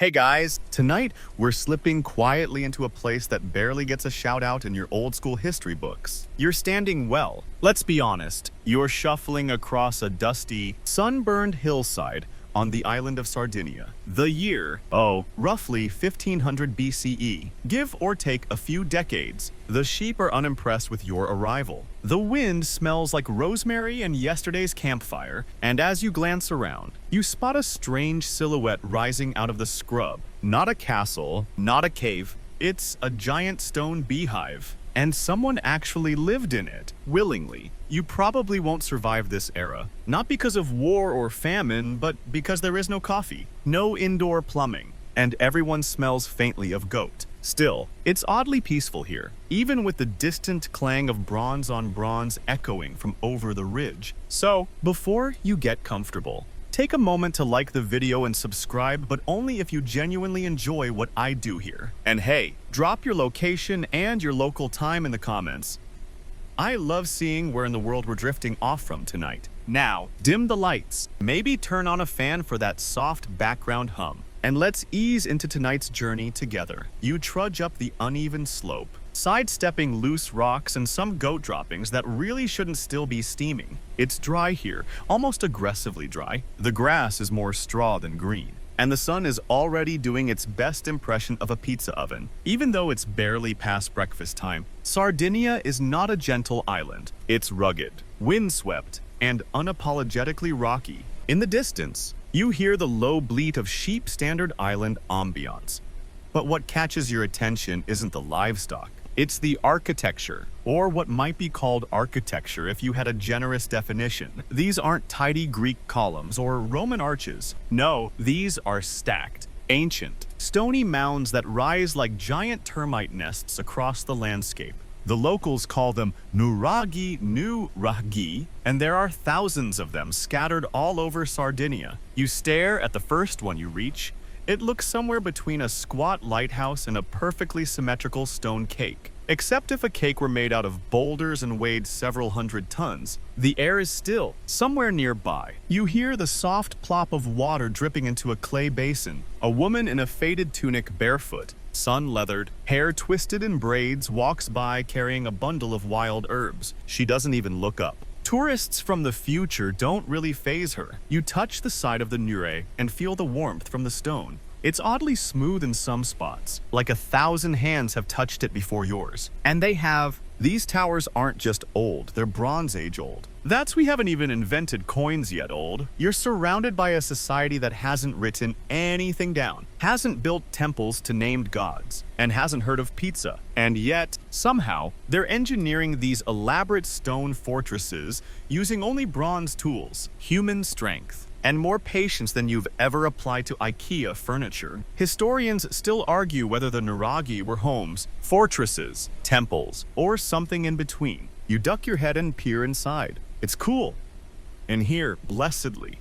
Hey guys, tonight we're slipping quietly into a place that barely gets a shout out in your old school history books. You're standing well. Let's be honest, you're shuffling across a dusty, sunburned hillside on the island of Sardinia. The year, roughly 1500 BCE. Give or take a few decades, the sheep are unimpressed with your arrival. The wind smells like rosemary and yesterday's campfire, and as you glance around, you spot a strange silhouette rising out of the scrub. Not a castle, not a cave, it's a giant stone beehive. And someone actually lived in it, willingly. You probably won't survive this era. Not because of war or famine, but because there is no coffee, no indoor plumbing, and everyone smells faintly of goat. Still, it's oddly peaceful here, even with the distant clang of bronze on bronze echoing from over the ridge. So, before you get comfortable, take a moment to like the video and subscribe, but only if you genuinely enjoy what I do here. And hey, drop your location and your local time in the comments. I love seeing where in the world we're drifting off from tonight. Now, dim the lights, maybe turn on a fan for that soft background hum, and let's ease into tonight's journey together. You trudge up the uneven slope, sidestepping loose rocks and some goat droppings that really shouldn't still be steaming. It's dry here, almost aggressively dry. The grass is more straw than green, and the sun is already doing its best impression of a pizza oven. Even though it's barely past breakfast time, Sardinia is not a gentle island. It's rugged, windswept, and unapologetically rocky. In the distance, you hear the low bleat of sheep standard island ambiance. But what catches your attention isn't the livestock. It's the architecture, or what might be called architecture if you had a generous definition. These aren't tidy Greek columns or Roman arches. No, these are stacked, ancient, stony mounds that rise like giant termite nests across the landscape. The locals call them Nuragic, and there are thousands of them scattered all over Sardinia. You stare at the first one you reach. It looks somewhere between a squat lighthouse and a perfectly symmetrical stone cake. Except if a cake were made out of boulders and weighed several hundred tons. The air is still. Somewhere nearby, you hear the soft plop of water dripping into a clay basin. A woman in a faded tunic, barefoot, sun-leathered, hair twisted in braids, walks by carrying a bundle of wild herbs. She doesn't even look up. Tourists from the future don't really faze her. You touch the side of the Nuragic and feel the warmth from the stone. It's oddly smooth in some spots, like 1,000 hands have touched it before yours. And they have. These towers aren't just old, they're Bronze Age old. We haven't even invented coins yet old. You're surrounded by a society that hasn't written anything down, hasn't built temples to named gods, and hasn't heard of pizza. And yet, somehow, they're engineering these elaborate stone fortresses using only bronze tools, human strength, and more patience than you've ever applied to IKEA furniture. Historians still argue whether the Nuragic were homes, fortresses, temples, or something in between. You duck your head and peer inside. It's cool. In here, blessedly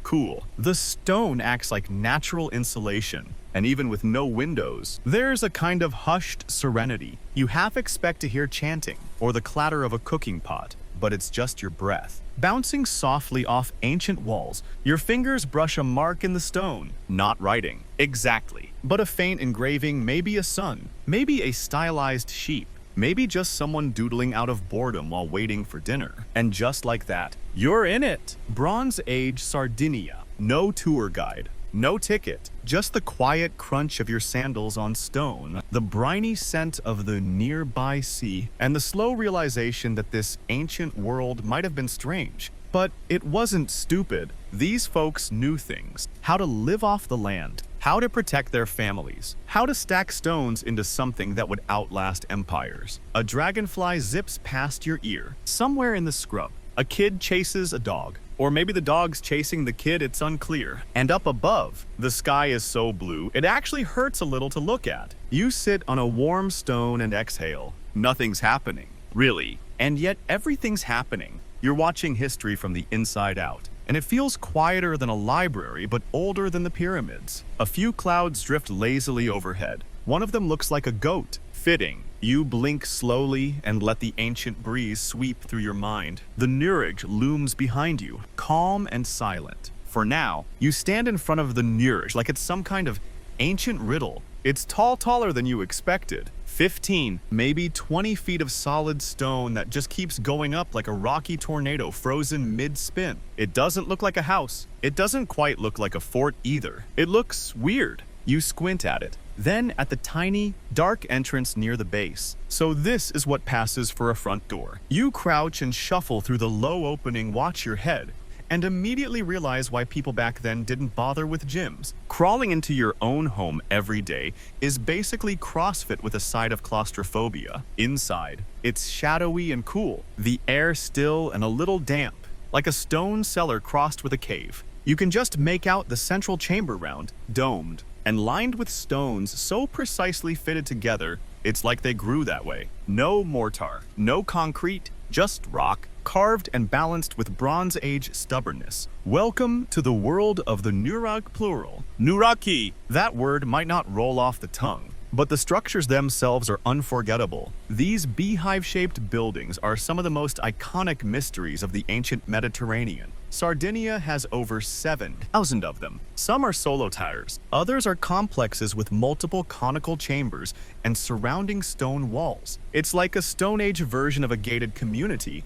cool. The stone acts like natural insulation, and even with no windows, there's a kind of hushed serenity. You half expect to hear chanting or the clatter of a cooking pot, but it's just your breath bouncing softly off ancient walls. Your fingers brush a mark in the stone. Not writing, exactly, but a faint engraving, maybe a sun, maybe a stylized sheep, maybe just someone doodling out of boredom while waiting for dinner. And just like that, you're in it. Bronze Age Sardinia. No tour guide, no ticket, just the quiet crunch of your sandals on stone, the briny scent of the nearby sea, and the slow realization that this ancient world might have been strange. But it wasn't stupid. These folks knew things. How to live off the land, how to protect their families, how to stack stones into something that would outlast empires. A dragonfly zips past your ear. Somewhere in the scrub, a kid chases a dog. Or maybe the dog's chasing the kid, it's unclear. And up above, the sky is so blue, it actually hurts a little to look at. You sit on a warm stone and exhale. Nothing's happening, really. And yet everything's happening. You're watching history from the inside out. And it feels quieter than a library, but older than the pyramids. A few clouds drift lazily overhead. One of them looks like a goat. Fitting. You blink slowly and let the ancient breeze sweep through your mind. The Nuragic looms behind you, calm and silent. For now, you stand in front of the Nuragic like it's some kind of ancient riddle. It's taller than you expected. 15, maybe 20 feet of solid stone that just keeps going up like a rocky tornado frozen mid-spin. It doesn't look like a house. It doesn't quite look like a fort either. It looks weird. You squint at it. Then at the tiny, dark entrance near the base. So this is what passes for a front door. You crouch and shuffle through the low opening, watch your head, and immediately realize why people back then didn't bother with gyms. Crawling into your own home every day is basically CrossFit with a side of claustrophobia. Inside, it's shadowy and cool, the air still and a little damp, like a stone cellar crossed with a cave. You can just make out the central chamber round, domed, and lined with stones so precisely fitted together, it's like they grew that way. No mortar, no concrete, just rock, carved and balanced with Bronze Age stubbornness. Welcome to the world of the Nurag plural. Nuraki! That word might not roll off the tongue, but the structures themselves are unforgettable. These beehive-shaped buildings are some of the most iconic mysteries of the ancient Mediterranean. Sardinia has over 7,000 of them. Some are solo towers, others are complexes with multiple conical chambers and surrounding stone walls. It's like a Stone Age version of a gated community,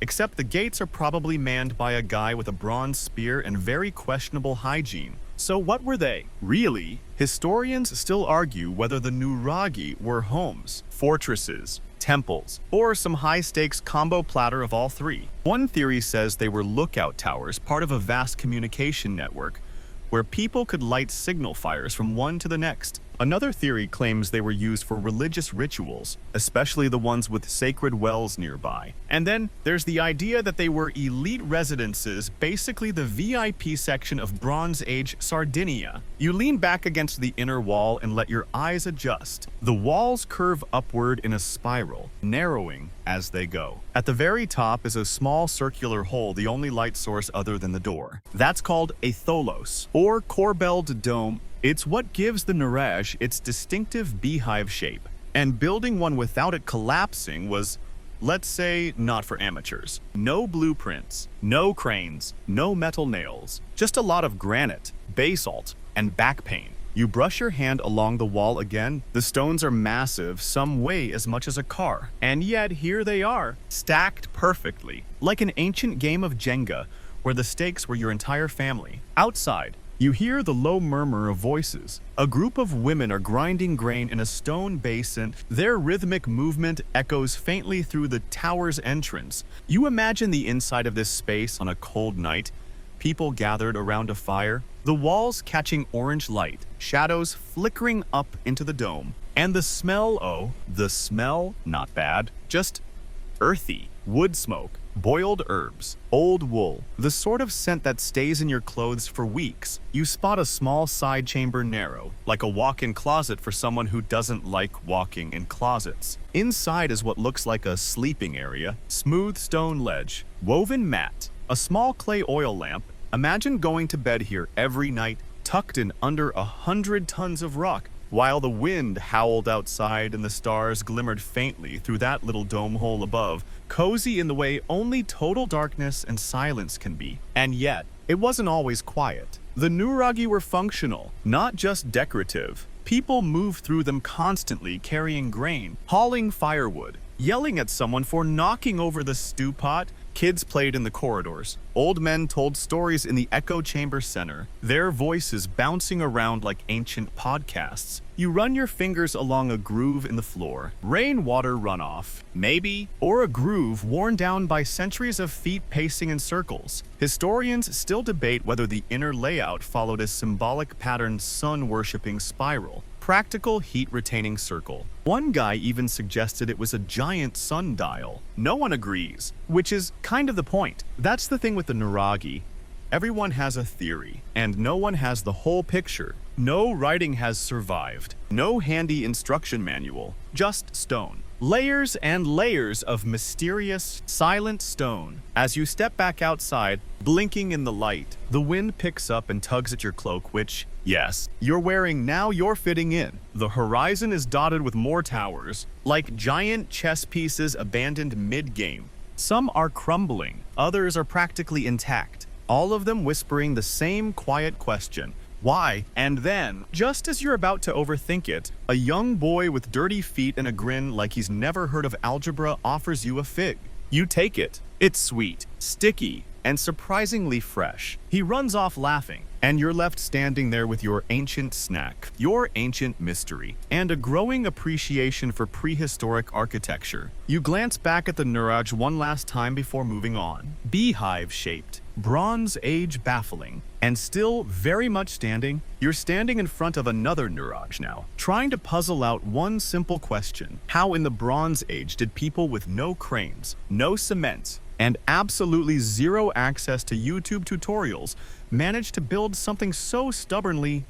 except the gates are probably manned by a guy with a bronze spear and very questionable hygiene. So what were they? Really, historians still argue whether the Nuragi were homes, fortresses, temples, or some high-stakes combo platter of all three. One theory says they were lookout towers, part of a vast communication network, where people could light signal fires from one to the next. Another theory claims they were used for religious rituals, especially the ones with sacred wells nearby. And then there's the idea that they were elite residences, basically the VIP section of Bronze Age Sardinia. You lean back against the inner wall and let your eyes adjust. The walls curve upward in a spiral, narrowing as they go. At the very top is a small circular hole, the only light source other than the door. That's called a tholos, or corbelled dome. It's what gives the Nuragic its distinctive beehive shape, and building one without it collapsing was, let's say, not for amateurs. No blueprints, no cranes, no metal nails, just a lot of granite, basalt, and back pain. You brush your hand along the wall again. The stones are massive, some weigh as much as a car, and yet here they are, stacked perfectly, like an ancient game of Jenga, where the stakes were your entire family. Outside, you hear the low murmur of voices. A group of women are grinding grain in a stone basin. Their rhythmic movement echoes faintly through the tower's entrance. You imagine the inside of this space on a cold night, people gathered around a fire, the walls catching orange light, shadows flickering up into the dome, and the smell, not bad, just earthy, wood smoke, boiled herbs, old wool, the sort of scent that stays in your clothes for weeks. You spot a small side chamber narrow, like a walk-in closet for someone who doesn't like walking in closets. Inside is what looks like a sleeping area, smooth stone ledge, woven mat, a small clay oil lamp. Imagine going to bed here every night, tucked in under 100 tons of rock, while the wind howled outside and the stars glimmered faintly through that little dome hole above, cozy in the way only total darkness and silence can be. And yet, it wasn't always quiet. The Nuragi were functional, not just decorative. People moved through them constantly, carrying grain, hauling firewood, yelling at someone for knocking over the stew pot. Kids played in the corridors. Old men told stories in the echo chamber center, their voices bouncing around like ancient podcasts. You run your fingers along a groove in the floor, rainwater runoff, maybe, or a groove worn down by centuries of feet pacing in circles. Historians still debate whether the inner layout followed a symbolic patterned sun-worshipping spiral, practical heat-retaining circle. One guy even suggested it was a giant sundial. No one agrees, which is kind of the point. That's the thing with the Nuragi. Everyone has a theory, and no one has the whole picture. No writing has survived. No handy instruction manual. Just stone. Layers and layers of mysterious, silent stone. As you step back outside, blinking in the light, the wind picks up and tugs at your cloak, which, yes, you're wearing now you're fitting in. The horizon is dotted with more towers, like giant chess pieces abandoned mid-game. Some are crumbling, others are practically intact, all of them whispering the same quiet question. Why? And then, just as you're about to overthink it, a young boy with dirty feet and a grin like he's never heard of algebra offers you a fig. You take it. It's sweet, sticky, and surprisingly fresh. He runs off laughing, and you're left standing there with your ancient snack, your ancient mystery, and a growing appreciation for prehistoric architecture. You glance back at the Nuragic one last time before moving on. Beehive-shaped, Bronze Age baffling, and still very much standing. You're standing in front of another Nuragic now, trying to puzzle out one simple question. How in the Bronze Age did people with no cranes, no cement, and absolutely zero access to YouTube tutorials manage to build something so stubbornly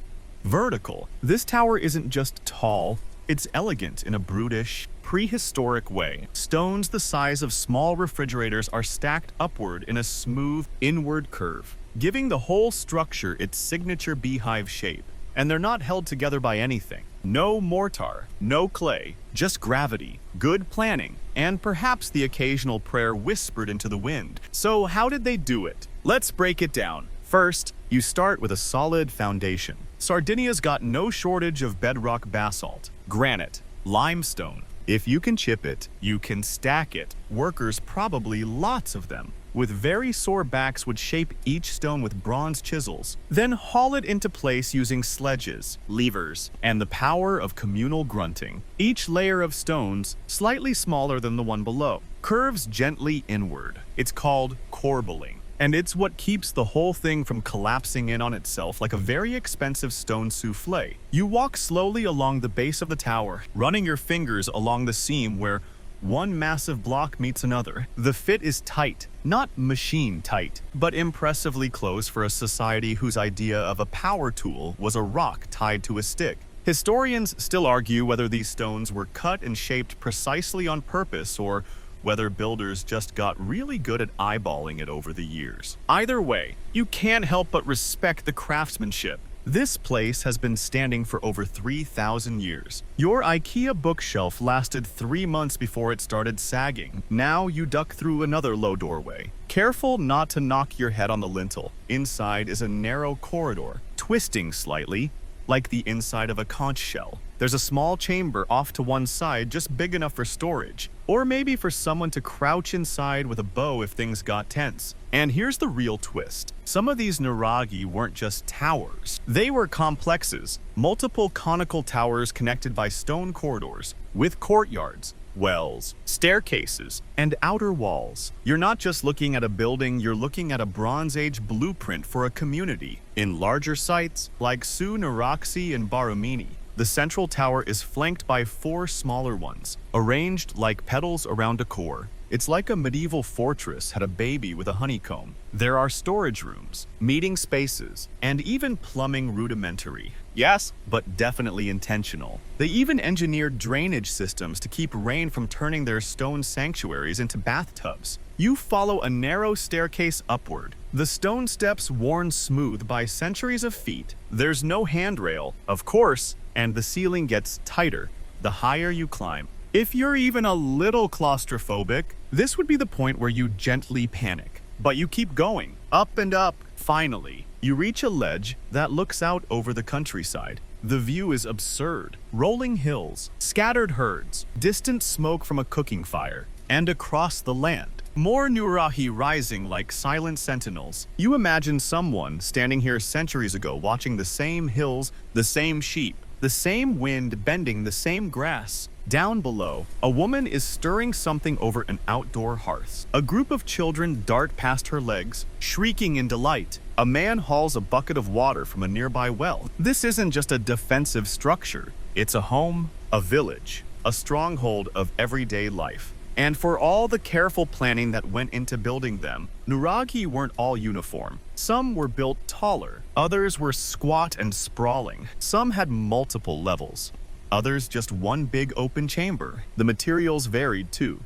vertical? This tower isn't just tall, it's elegant in a brutish, prehistoric way. Stones the size of small refrigerators are stacked upward in a smooth, inward curve, giving the whole structure its signature beehive shape. And they're not held together by anything. No mortar, no clay, just gravity, good planning, and perhaps the occasional prayer whispered into the wind. So how did they do it? Let's break it down. First, you start with a solid foundation. Sardinia's got no shortage of bedrock basalt, granite, limestone. If you can chip it, you can stack it. Workers, probably lots of them, with very sore backs, would shape each stone with bronze chisels, then haul it into place using sledges, levers, and the power of communal grunting. Each layer of stones, slightly smaller than the one below, curves gently inward. It's called corbelling, and it's what keeps the whole thing from collapsing in on itself like a very expensive stone souffle. You walk slowly along the base of the tower, running your fingers along the seam where one massive block meets another. The fit is tight, not machine tight, but impressively close for a society whose idea of a power tool was a rock tied to a stick. Historians still argue whether these stones were cut and shaped precisely on purpose or whether builders just got really good at eyeballing it over the years. Either way, you can't help but respect the craftsmanship. This place has been standing for over 3,000 years. Your IKEA bookshelf lasted 3 months before it started sagging. Now you duck through another low doorway, careful not to knock your head on the lintel. Inside is a narrow corridor, twisting slightly, like the inside of a conch shell. There's a small chamber off to one side, just big enough for storage, or maybe for someone to crouch inside with a bow if things got tense. And here's the real twist. Some of these Nuragic weren't just towers. They were complexes, multiple conical towers connected by stone corridors, with courtyards, wells, staircases, and outer walls. You're not just looking at a building, you're looking at a Bronze Age blueprint for a community. In larger sites, like Su Nuraxi and Barumini, the central tower is flanked by 4 smaller ones, arranged like petals around a core. It's like a medieval fortress had a baby with a honeycomb. There are storage rooms, meeting spaces, and even plumbing rudimentary. Yes, but definitely intentional. They even engineered drainage systems to keep rain from turning their stone sanctuaries into bathtubs. You follow a narrow staircase upward, the stone steps worn smooth by centuries of feet. There's no handrail, of course, and the ceiling gets tighter the higher you climb. If you're even a little claustrophobic, this would be the point where you gently panic. But you keep going, up and up. Finally, you reach a ledge that looks out over the countryside. The view is absurd. Rolling hills, scattered herds, distant smoke from a cooking fire, and across the land, more Nuragic rising like silent sentinels. You imagine someone standing here centuries ago watching the same hills, the same sheep, the same wind bending the same grass. Down below, a woman is stirring something over an outdoor hearth. A group of children dart past her legs, shrieking in delight. A man hauls a bucket of water from a nearby well. This isn't just a defensive structure. It's a home, a village, a stronghold of everyday life. And for all the careful planning that went into building them, Nuragic weren't all uniform. Some were built taller, others were squat and sprawling. Some had multiple levels, others just one big open chamber. The materials varied too.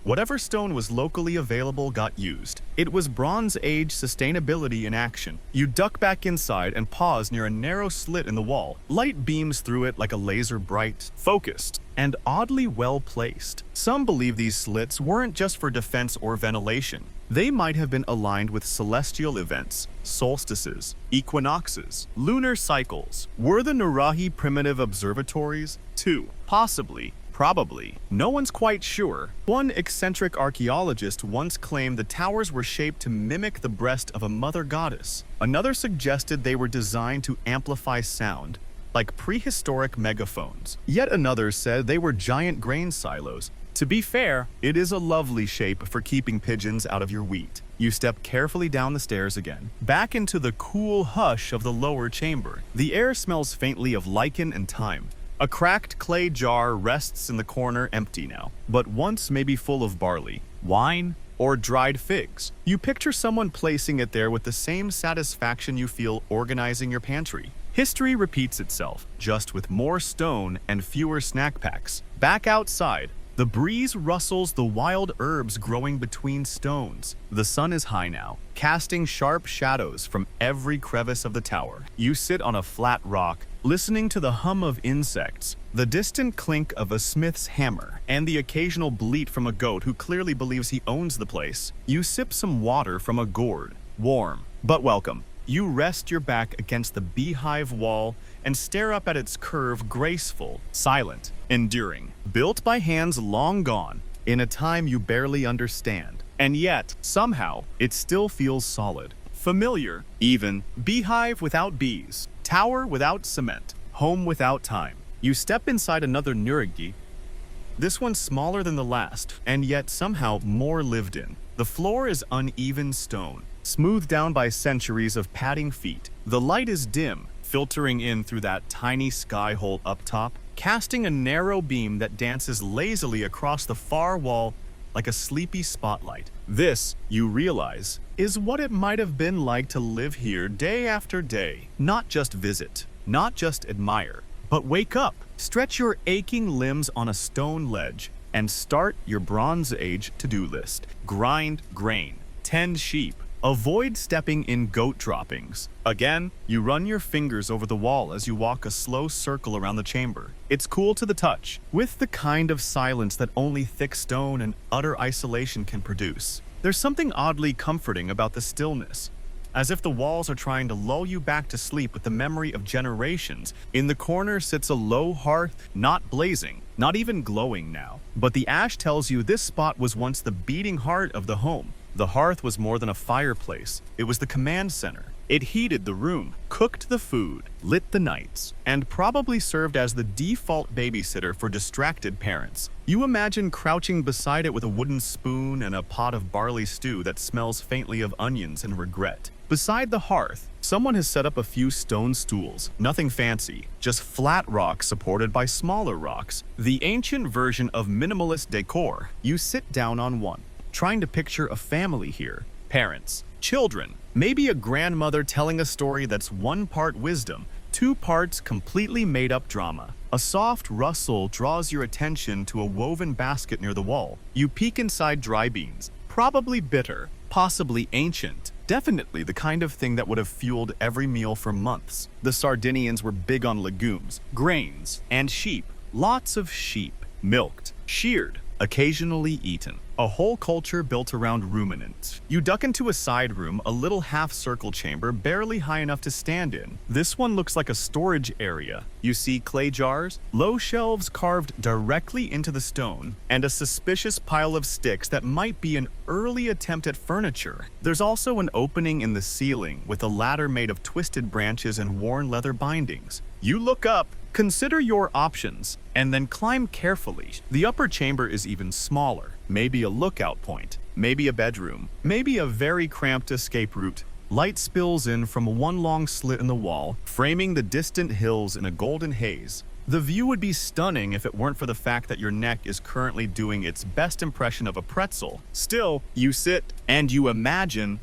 Whatever stone was locally available got used. It was Bronze Age sustainability in action. You duck back inside and pause near a narrow slit in the wall. Light beams through it like a laser, bright, focused, and oddly well placed. Some believe these slits weren't just for defense or ventilation. They might have been aligned with celestial events, solstices, equinoxes, lunar cycles. Were the Nuragic primitive observatories? Too. Possibly. Probably. No one's quite sure. One eccentric archaeologist once claimed the towers were shaped to mimic the breast of a mother goddess. Another suggested they were designed to amplify sound, like prehistoric megaphones. Yet another said they were giant grain silos. To be fair, it is a lovely shape for keeping pigeons out of your wheat. You step carefully down the stairs again, back into the cool hush of the lower chamber. The air smells faintly of lichen and thyme. A cracked clay jar rests in the corner, empty now, but once maybe full of barley, wine, or dried figs. You picture someone placing it there with the same satisfaction you feel organizing your pantry. History repeats itself, just with more stone and fewer snack packs. Back outside, the breeze rustles the wild herbs growing between stones. The sun is high now, casting sharp shadows from every crevice of the tower. You sit on a flat rock, listening to the hum of insects, the distant clink of a smith's hammer, and the occasional bleat from a goat who clearly believes he owns the place. You sip some water from a gourd, warm, but welcome. You rest your back against the beehive wall and stare up at its curve, graceful, silent, enduring, built by hands long gone, in a time you barely understand. And yet, somehow, it still feels solid, familiar, even. Beehive without bees, tower without cement, home without time. You step inside another Nuragic. This one's smaller than the last, and yet somehow more lived in. The floor is uneven stone, smoothed down by centuries of padding feet. The light is dim, filtering in through that tiny sky hole up top, casting a narrow beam that dances lazily across the far wall like a sleepy spotlight. This, you realize, is what it might have been like to live here day after day. Not just visit, not just admire, but wake up, stretch your aching limbs on a stone ledge, and start your Bronze Age to-do list. Grind grain, tend sheep, avoid stepping in goat droppings. Again, you run your fingers over the wall as you walk a slow circle around the chamber. It's cool to the touch, with the kind of silence that only thick stone and utter isolation can produce. There's something oddly comforting about the stillness, as if the walls are trying to lull you back to sleep with the memory of generations. In the corner sits a low hearth, not blazing, not even glowing now, but the ash tells you this spot was once the beating heart of the home. The hearth was more than a fireplace, it was the command center. It heated the room, cooked the food, lit the nights, and probably served as the default babysitter for distracted parents. You imagine crouching beside it with a wooden spoon and a pot of barley stew that smells faintly of onions and regret. Beside the hearth, someone has set up a few stone stools, nothing fancy, just flat rocks supported by smaller rocks. The ancient version of minimalist decor. You sit down on one, trying to picture a family here. Parents, children, maybe a grandmother telling a story that's one part wisdom, two parts completely made-up drama. A soft rustle draws your attention to a woven basket near the wall. You peek inside dry beans, probably bitter, possibly ancient, definitely the kind of thing that would have fueled every meal for months. The Sardinians were big on legumes, grains, and sheep. Lots of sheep, milked, sheared, occasionally eaten. A whole culture built around ruminants. You duck into a side room, a little half-circle chamber barely high enough to stand in. This one looks like a storage area. You see clay jars, low shelves carved directly into the stone, and a suspicious pile of sticks that might be an early attempt at furniture. There's also an opening in the ceiling with a ladder made of twisted branches and worn leather bindings. You look up, consider your options, and then climb carefully. The upper chamber is even smaller. Maybe a lookout point, maybe a bedroom, maybe a very cramped escape route. Light spills in from one long slit in the wall, framing the distant hills in a golden haze. The view would be stunning if it weren't for the fact that your neck is currently doing its best impression of a pretzel. Still, you sit and you imagine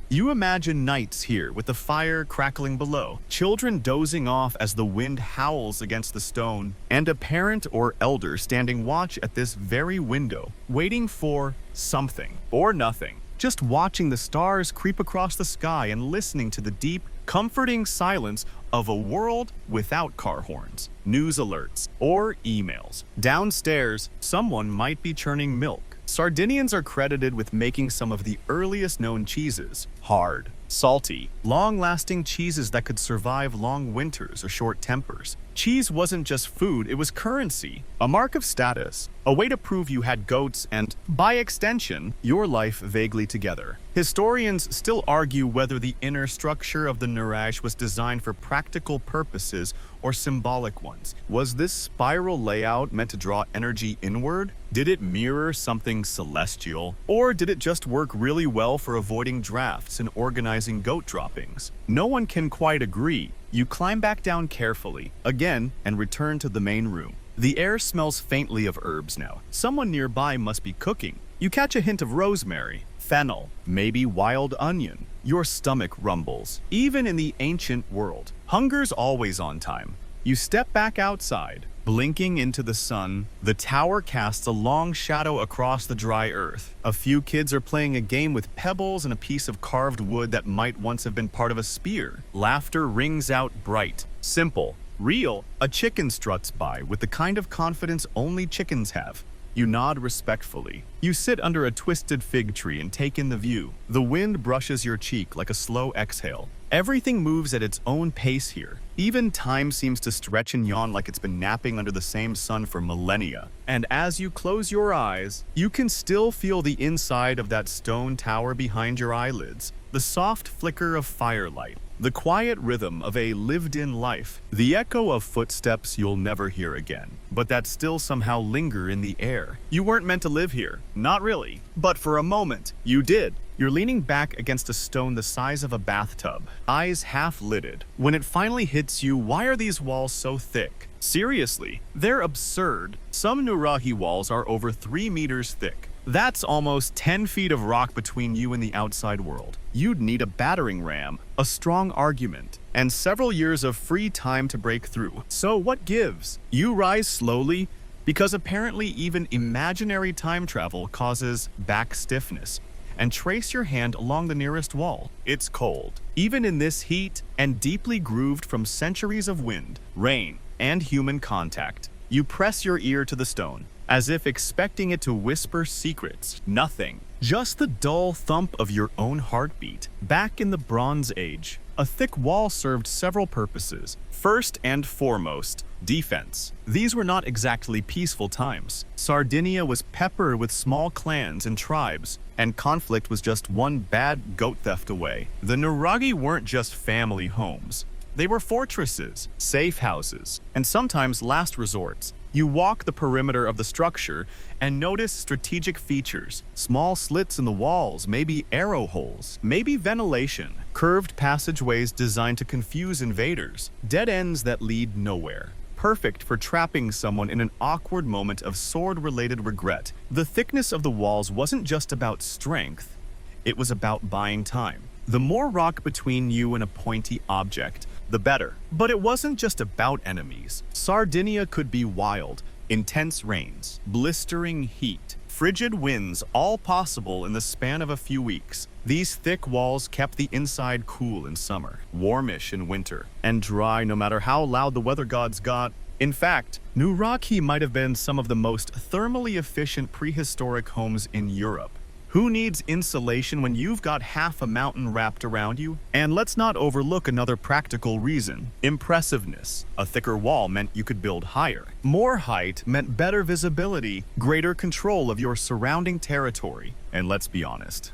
nights here with the fire crackling below, children dozing off as the wind howls against the stone, and a parent or elder standing watch at this very window, waiting for something or nothing. Just watching the stars creep across the sky and listening to the deep, comforting silence of a world without car horns, news alerts, or emails. Downstairs, someone might be churning milk. Sardinians are credited with making some of the earliest known cheeses: hard, salty, long-lasting cheeses that could survive long winters or short tempers. Cheese wasn't just food, it was currency, a mark of status, a way to prove you had goats and, by extension, your life vaguely together. Historians still argue whether the inner structure of the Nuragic was designed for practical purposes or symbolic ones. Was this spiral layout meant to draw energy inward? Did it mirror something celestial? Or did it just work really well for avoiding drafts and organizing goat droppings? No one can quite agree. You climb back down carefully, again, and return to the main room. The air smells faintly of herbs now. Someone nearby must be cooking. You catch a hint of rosemary, fennel, maybe wild onion. Your stomach rumbles. Even in the ancient world, hunger's always on time. You step back outside. Blinking into the sun, the tower casts a long shadow across the dry earth. A few kids are playing a game with pebbles and a piece of carved wood that might once have been part of a spear. Laughter rings out bright, simple, real. A chicken struts by with the kind of confidence only chickens have. You nod respectfully. You sit under a twisted fig tree and take in the view. The wind brushes your cheek like a slow exhale. Everything moves at its own pace here. Even time seems to stretch and yawn like it's been napping under the same sun for millennia. And as you close your eyes, you can still feel the inside of that stone tower behind your eyelids. The soft flicker of firelight, the quiet rhythm of a lived-in life, the echo of footsteps you'll never hear again, but that still somehow linger in the air. You weren't meant to live here, not really, but for a moment, you did. You're leaning back against a stone the size of a bathtub, eyes half-lidded. When it finally hits you, why are these walls so thick? Seriously, they're absurd. Some Nuragic walls are over 3 meters thick. That's almost 10 feet of rock between you and the outside world. You'd need a battering ram, a strong argument, and several years of free time to break through. So what gives? You rise slowly, because apparently even imaginary time travel causes back stiffness, and trace your hand along the nearest wall. It's cold, even in this heat, and deeply grooved from centuries of wind, rain, and human contact. You press your ear to the stone, as if expecting it to whisper secrets. Nothing. Just the dull thump of your own heartbeat. Back in the Bronze Age, a thick wall served several purposes. First and foremost, defense. These were not exactly peaceful times. Sardinia was peppered with small clans and tribes, and conflict was just one bad goat theft away. The Nuragic weren't just family homes. They were fortresses, safe houses, and sometimes last resorts. You walk the perimeter of the structure and notice strategic features, small slits in the walls, maybe arrow holes, maybe ventilation, curved passageways designed to confuse invaders, dead ends that lead nowhere. Perfect for trapping someone in an awkward moment of sword-related regret. The thickness of the walls wasn't just about strength, it was about buying time. The more rock between you and a pointy object, the better. But it wasn't just about enemies. Sardinia could be wild, intense rains, blistering heat, frigid winds, all possible in the span of a few weeks. These thick walls kept the inside cool in summer, warmish in winter, and dry no matter how loud the weather gods got. In fact, Nuragic might have been some of the most thermally efficient prehistoric homes in Europe. Who needs insulation when you've got half a mountain wrapped around you? And let's not overlook another practical reason: impressiveness. A thicker wall meant you could build higher. More height meant better visibility, greater control of your surrounding territory. And let's be honest,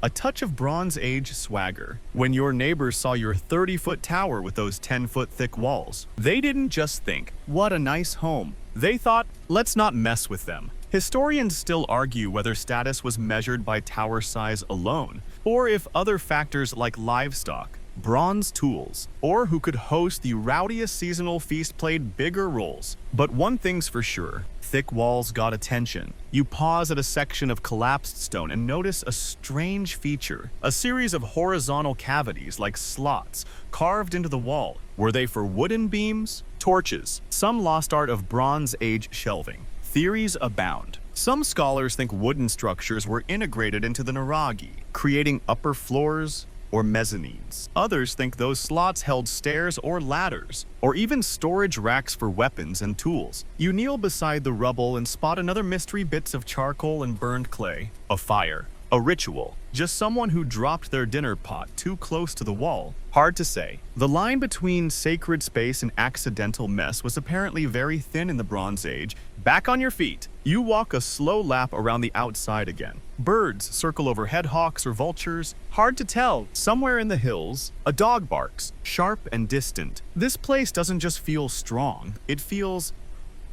a touch of Bronze Age swagger. When your neighbors saw your 30-foot tower with those 10-foot thick walls, they didn't just think, "What a nice home." They thought, "Let's not mess with them." Historians still argue whether status was measured by tower size alone, or if other factors like livestock, bronze tools, or who could host the rowdiest seasonal feast played bigger roles. But one thing's for sure, thick walls got attention. You pause at a section of collapsed stone and notice a strange feature, a series of horizontal cavities like slots carved into the wall. Were they for wooden beams? Torches? Some lost art of Bronze Age shelving? Theories abound. Some scholars think wooden structures were integrated into the Nuragic, creating upper floors or mezzanines. Others think those slots held stairs or ladders, or even storage racks for weapons and tools. You kneel beside the rubble and spot another mystery: bits of charcoal and burned clay. A fire. A ritual. Just someone who dropped their dinner pot too close to the wall. Hard to say. The line between sacred space and accidental mess was apparently very thin in the Bronze Age. Back on your feet. You walk a slow lap around the outside again. Birds circle overhead, hawks or vultures. Hard to tell. Somewhere in the hills, a dog barks, sharp and distant. This place doesn't just feel strong, it feels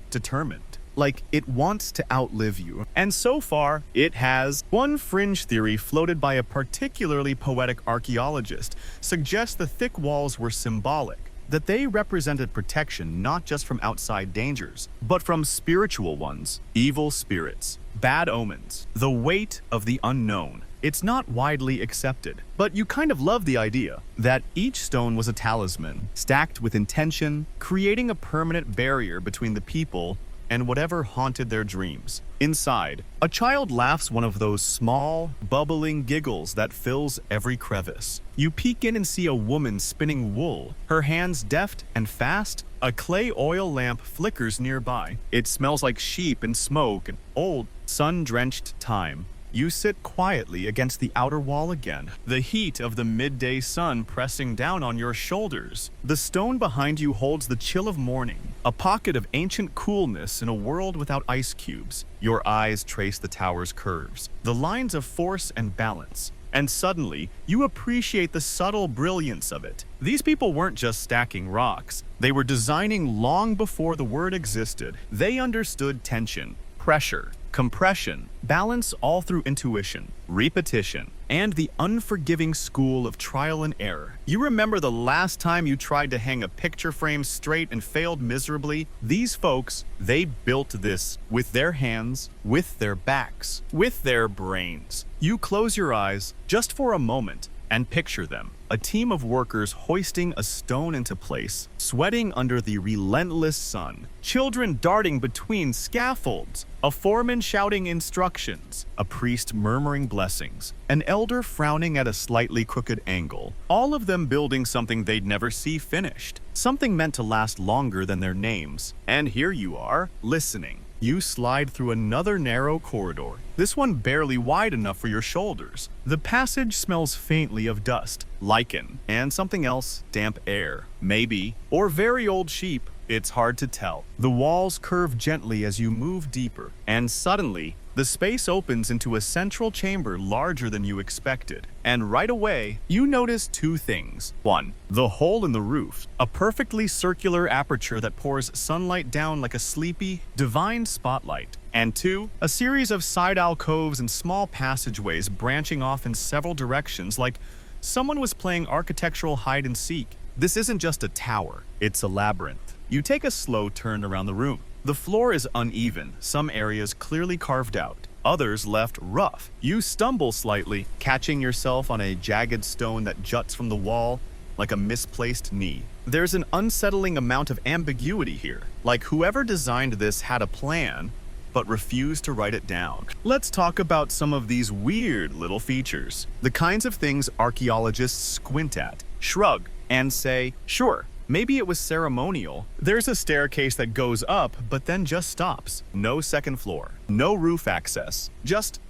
determined. Like it wants to outlive you. And so far, it has. One fringe theory floated by a particularly poetic archaeologist suggests the thick walls were symbolic, that they represented protection not just from outside dangers, but from spiritual ones, evil spirits, bad omens, the weight of the unknown. It's not widely accepted, but you kind of love the idea that each stone was a talisman, stacked with intention, creating a permanent barrier between the people and whatever haunted their dreams. Inside, a child laughs one of those small, bubbling giggles that fills every crevice. You peek in and see a woman spinning wool, her hands deft and fast. A clay oil lamp flickers nearby. It smells like sheep and smoke and old, sun-drenched time. You sit quietly against the outer wall again, the heat of the midday sun pressing down on your shoulders. The stone behind you holds the chill of morning, a pocket of ancient coolness in a world without ice cubes. Your eyes trace the tower's curves, the lines of force and balance, and suddenly you appreciate the subtle brilliance of it. These people weren't just stacking rocks, they were designing long before the word existed. They understood tension, pressure, compression, balance, all through intuition, repetition, and the unforgiving school of trial and error. You remember the last time you tried to hang a picture frame straight and failed miserably? These folks, they built this with their hands, with their backs, with their brains. You close your eyes just for a moment and picture them. A team of workers hoisting a stone into place, sweating under the relentless sun. Children darting between scaffolds. A foreman shouting instructions. A priest murmuring blessings. An elder frowning at a slightly crooked angle. All of them building something they'd never see finished. Something meant to last longer than their names. And here you are, listening. You slide through another narrow corridor, this one barely wide enough for your shoulders. The passage smells faintly of dust, lichen, and something else, damp air, maybe, or very old sheep. It's hard to tell. The walls curve gently as you move deeper, and suddenly, the space opens into a central chamber larger than you expected. And right away, you notice two things. One, the hole in the roof, a perfectly circular aperture that pours sunlight down like a sleepy, divine spotlight. And two, a series of side alcoves and small passageways branching off in several directions like someone was playing architectural hide and seek. This isn't just a tower, it's a labyrinth. You take a slow turn around the room. The floor is uneven, some areas clearly carved out, others left rough. You stumble slightly, catching yourself on a jagged stone that juts from the wall like a misplaced knee. There's an unsettling amount of ambiguity here, like whoever designed this had a plan, but refused to write it down. Let's talk about some of these weird little features, the kinds of things archaeologists squint at, shrug, and say, sure, maybe it was ceremonial. There's a staircase that goes up, but then just stops. No second floor, no roof access, just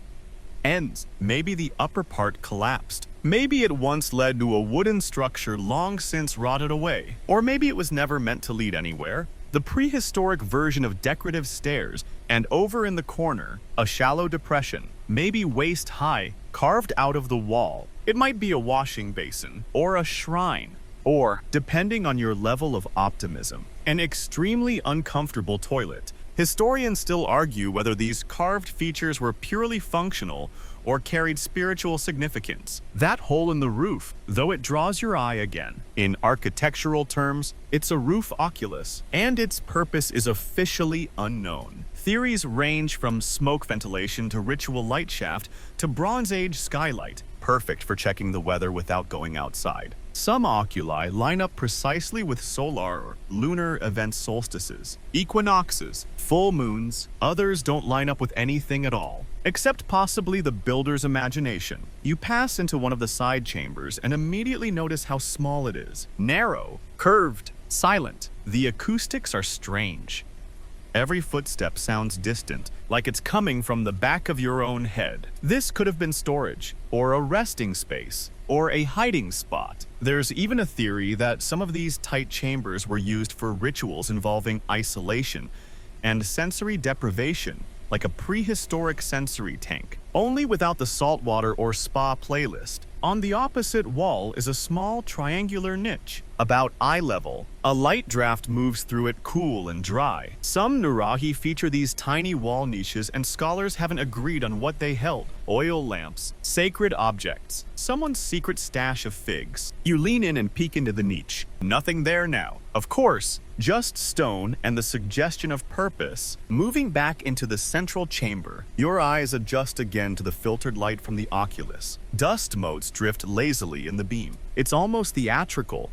ends. Maybe the upper part collapsed. Maybe it once led to a wooden structure long since rotted away. Or maybe it was never meant to lead anywhere. The prehistoric version of decorative stairs, and over in the corner, a shallow depression, maybe waist high, carved out of the wall. It might be a washing basin, or a shrine, Or, depending on your level of optimism, an extremely uncomfortable toilet. Historians still argue whether these carved features were purely functional or carried spiritual significance. That hole in the roof, though it draws your eye again. In architectural terms, it's a roof oculus, and its purpose is officially unknown. Theories range from smoke ventilation to ritual light shaft to Bronze Age skylight, perfect for checking the weather without going outside. Some oculi line up precisely with solar or lunar event solstices, equinoxes, full moons. Others don't line up with anything at all, except possibly the builder's imagination. You pass into one of the side chambers and immediately notice how small it is. Narrow, curved, silent. The acoustics are strange. Every footstep sounds distant, like it's coming from the back of your own head. This could have been storage, or a resting space, or a hiding spot. There's even a theory that some of these tight chambers were used for rituals involving isolation and sensory deprivation, like a prehistoric sensory tank, only without the saltwater or spa playlist. On the opposite wall is a small triangular niche, about eye level. A light draft moves through it cool and dry. Some Nuragic feature these tiny wall niches, and scholars haven't agreed on what they held. Oil lamps, sacred objects, someone's secret stash of figs. You lean in and peek into the niche. Nothing there now. Of course, just stone and the suggestion of purpose. Moving back into the central chamber, your eyes adjust again to the filtered light from the oculus. Dust motes drift lazily in the beam. It's almost theatrical,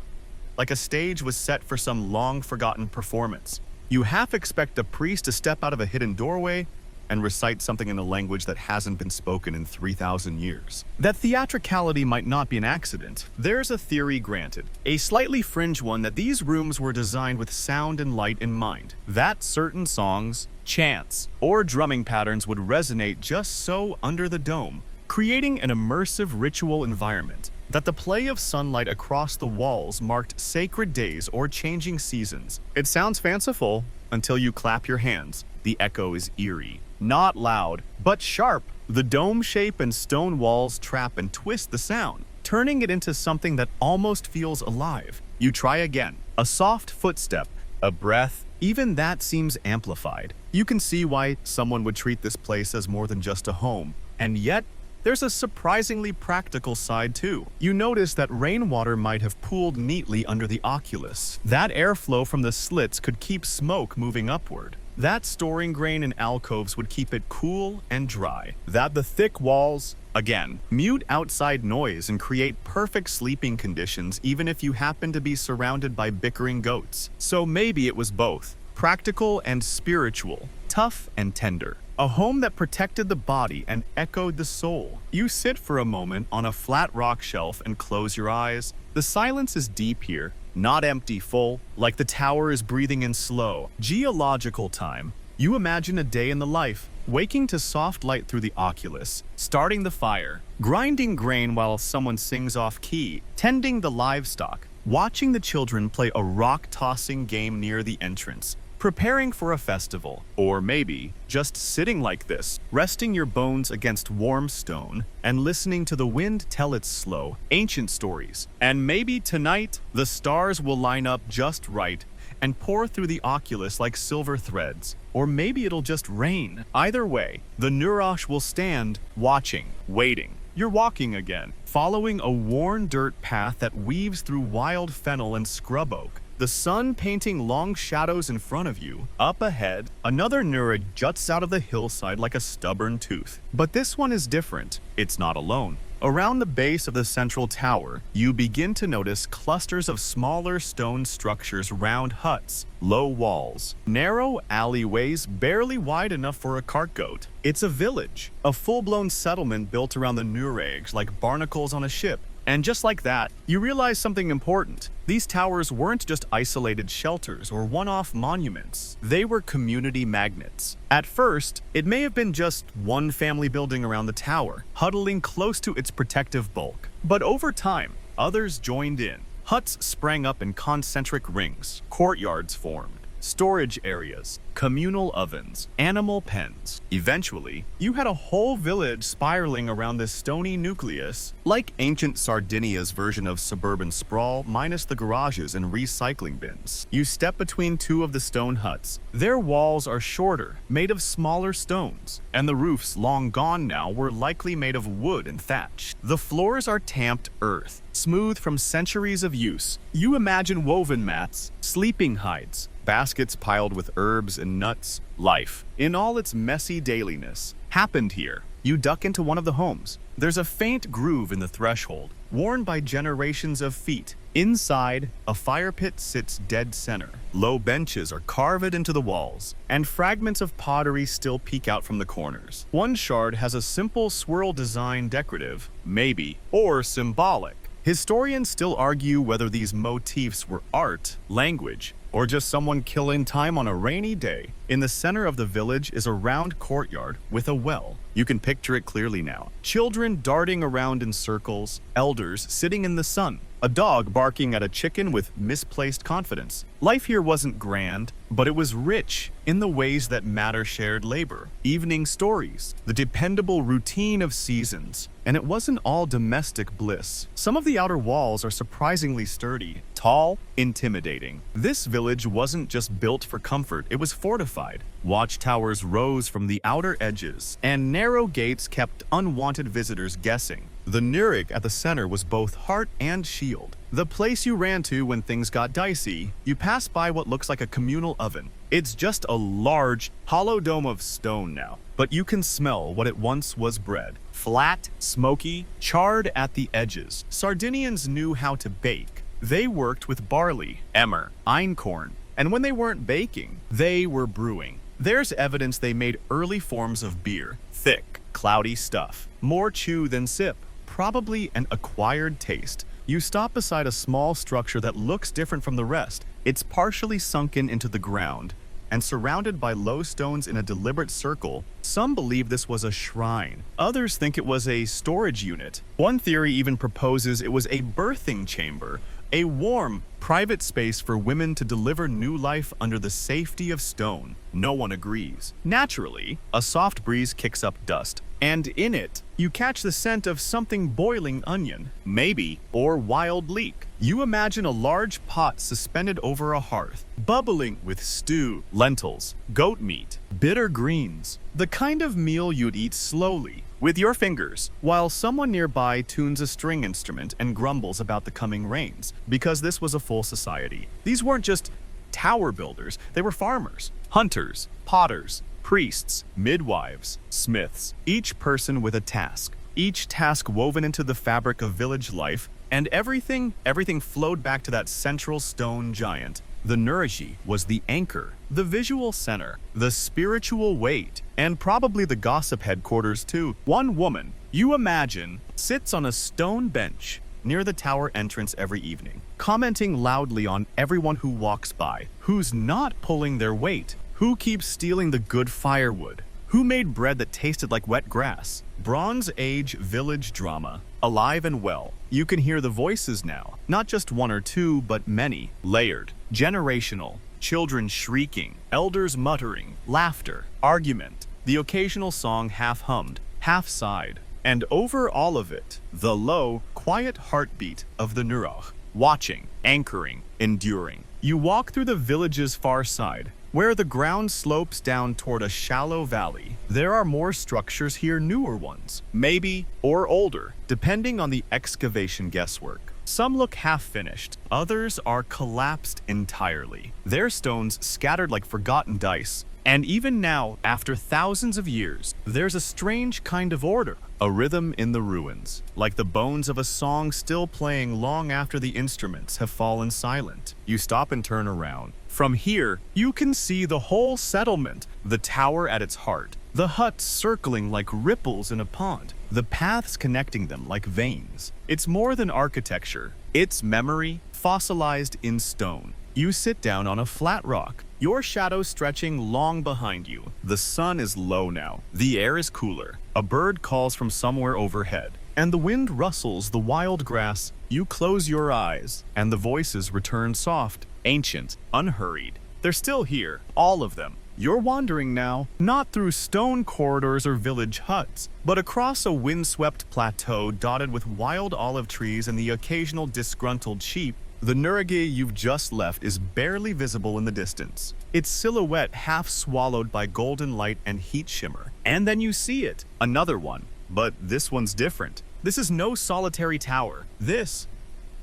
like a stage was set for some long-forgotten performance. You half expect a priest to step out of a hidden doorway and recite something in a language that hasn't been spoken in 3,000 years. That theatricality might not be an accident. There's a theory granted, a slightly fringe one, that these rooms were designed with sound and light in mind. That certain songs, chants, or drumming patterns would resonate just so under the dome, creating an immersive ritual environment. That the play of sunlight across the walls marked sacred days or changing seasons. It sounds fanciful until you clap your hands. The echo is eerie. Not loud, but sharp. The dome shape and stone walls trap and twist the sound, turning it into something that almost feels alive. You try again. A soft footstep, a breath, even that seems amplified. You can see why someone would treat this place as more than just a home. And yet, there's a surprisingly practical side too. You notice that rainwater might have pooled neatly under the oculus. That airflow from the slits could keep smoke moving upward. That storing grain in alcoves would keep it cool and dry. That the thick walls, again, mute outside noise and create perfect sleeping conditions even if you happen to be surrounded by bickering goats. So maybe it was both, practical and spiritual, tough and tender. A home that protected the body and echoed the soul. You sit for a moment on a flat rock shelf and close your eyes. The silence is deep here, not empty, full, like the tower is breathing in slow, geological time. You imagine a day in the life, waking to soft light through the oculus, starting the fire, grinding grain while someone sings off key, tending the livestock, watching the children play a rock-tossing game near the entrance, preparing for a festival, or maybe just sitting like this, resting your bones against warm stone and listening to the wind tell its slow, ancient stories. And maybe tonight, the stars will line up just right and pour through the oculus like silver threads. Or maybe it'll just rain. Either way, the Nuragic will stand, watching, waiting. You're walking again, following a worn dirt path that weaves through wild fennel and scrub oak. The sun painting long shadows in front of you. Up ahead, another Nuragic juts out of the hillside like a stubborn tooth. But this one is different. It's not alone. Around the base of the central tower, you begin to notice clusters of smaller stone structures, round huts, low walls, narrow alleyways barely wide enough for a cart goat. It's a village, a full-blown settlement built around the Nuragic like barnacles on a ship. And just like that, you realize something important. These towers weren't just isolated shelters or one-off monuments. They were community magnets. At first, it may have been just one family building around the tower, huddling close to its protective bulk. But over time, others joined in. Huts sprang up in concentric rings, courtyards formed, storage areas, communal ovens, animal pens. Eventually, you had a whole village spiraling around this stony nucleus, like ancient Sardinia's version of suburban sprawl minus the garages and recycling bins. You step between two of the stone huts. Their walls are shorter, made of smaller stones, and the roofs, long gone now, were likely made of wood and thatch. The floors are tamped earth, smooth from centuries of use. You imagine woven mats, sleeping hides, baskets piled with herbs and nuts. Life, in all its messy dailiness, happened here. You duck into one of the homes. There's a faint groove in the threshold, worn by generations of feet. Inside, a fire pit sits dead center. Low benches are carved into the walls, and fragments of pottery still peek out from the corners. One shard has a simple swirl design, decorative, maybe, or symbolic. Historians still argue whether these motifs were art, language, or just someone killing time on a rainy day. In the center of the village is a round courtyard with a well. You can picture it clearly now. Children darting around in circles, elders sitting in the sun, a dog barking at a chicken with misplaced confidence. Life here wasn't grand, but it was rich in the ways that matter: shared labor, evening stories, the dependable routine of seasons. And it wasn't all domestic bliss. Some of the outer walls are surprisingly sturdy, tall, intimidating. This village wasn't just built for comfort, it was fortified. Watchtowers rose from the outer edges, and narrow gates kept unwanted visitors guessing. The Nuragic at the center was both heart and shield. The place you ran to when things got dicey. You pass by what looks like a communal oven. It's just a large, hollow dome of stone now, but you can smell what it once was bread. Flat, smoky, charred at the edges. Sardinians knew how to bake. They worked with barley, emmer, einkorn, and when they weren't baking, they were brewing. There's evidence they made early forms of beer, thick, cloudy stuff, more chew than sip, probably an acquired taste. You stop beside a small structure that looks different from the rest. It's partially sunken into the ground and surrounded by low stones in a deliberate circle. Some believe this was a shrine. Others think it was a storage unit. One theory even proposes it was a birthing chamber, a warm, private space for women to deliver new life under the safety of stone. No one agrees. Naturally, a soft breeze kicks up dust, and in it, you catch the scent of something boiling: onion, maybe, or wild leek. You imagine a large pot suspended over a hearth, bubbling with stew, lentils, goat meat, bitter greens, the kind of meal you'd eat slowly, with your fingers, while someone nearby tunes a string instrument and grumbles about the coming rains, because this was a full society. These weren't just tower builders, they were farmers, hunters, potters, priests, midwives, smiths, each person with a task, each task woven into the fabric of village life, and everything flowed back to that central stone giant. The Nuragic was the anchor, the visual center, the spiritual weight, and probably the gossip headquarters too. One woman, you imagine, sits on a stone bench near the tower entrance every evening, commenting loudly on everyone who walks by, who's not pulling their weight, who keeps stealing the good firewood, who made bread that tasted like wet grass. Bronze Age village drama, alive and well. You can hear the voices now, not just one or two, but many, layered, generational, children shrieking, elders muttering, laughter, argument, the occasional song half hummed, half sighed, and over all of it, the low, quiet heartbeat of the Nuragic, watching, anchoring, enduring. You walk through the village's far side, where the ground slopes down toward a shallow valley. There are more structures here, newer ones, maybe, or older, depending on the excavation guesswork. Some look half-finished, others are collapsed entirely, their stones scattered like forgotten dice. And even now, after thousands of years, there's a strange kind of order, a rhythm in the ruins, like the bones of a song still playing long after the instruments have fallen silent. You stop and turn around. From here, you can see the whole settlement, the tower at its heart, the huts circling like ripples in a pond, the paths connecting them like veins. It's more than architecture, it's memory, fossilized in stone. You sit down on a flat rock, your shadow stretching long behind you. The sun is low now, the air is cooler, a bird calls from somewhere overhead, and the wind rustles the wild grass. You close your eyes, and the voices return soft, ancient, unhurried. They're still here, all of them. You're wandering now, not through stone corridors or village huts, but across a windswept plateau dotted with wild olive trees and the occasional disgruntled sheep. The Nuragic you've just left is barely visible in the distance, its silhouette half swallowed by golden light and heat shimmer. And then you see it, another one. But this one's different. This is no solitary tower. This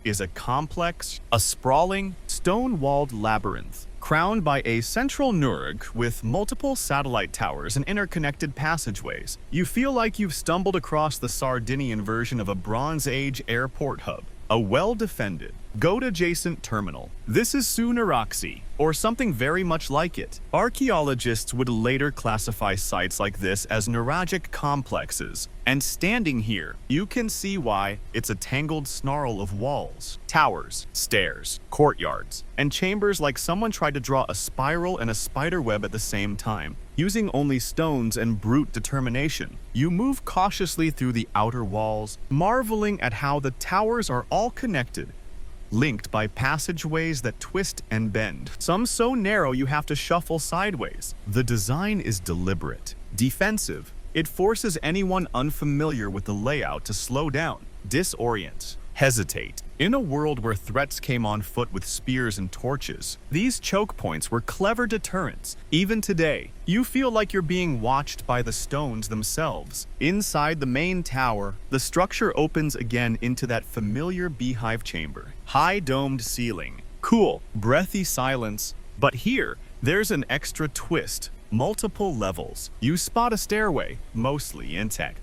is a complex, a sprawling, stone-walled labyrinth, crowned by a central nurag with multiple satellite towers and interconnected passageways. You feel like you've stumbled across the Sardinian version of a Bronze Age airport hub, a well-defended, goat-adjacent terminal. This is Nuragic, or something very much like it. Archaeologists would later classify sites like this as Nuragic complexes, and standing here, you can see why. It's a tangled snarl of walls, towers, stairs, courtyards, and chambers like someone tried to draw a spiral and a spider web at the same time. Using only stones and brute determination, you move cautiously through the outer walls, marveling at how the towers are all connected, linked by passageways that twist and bend, some so narrow you have to shuffle sideways. The design is deliberate, defensive. It forces anyone unfamiliar with the layout to slow down, disorient, hesitate. In a world where threats came on foot with spears and torches, these choke points were clever deterrents. Even today, you feel like you're being watched by the stones themselves. Inside the main tower, the structure opens again into that familiar beehive chamber. High domed ceiling, cool, breathy silence. But here, there's an extra twist. Multiple levels. You spot a stairway, mostly intact,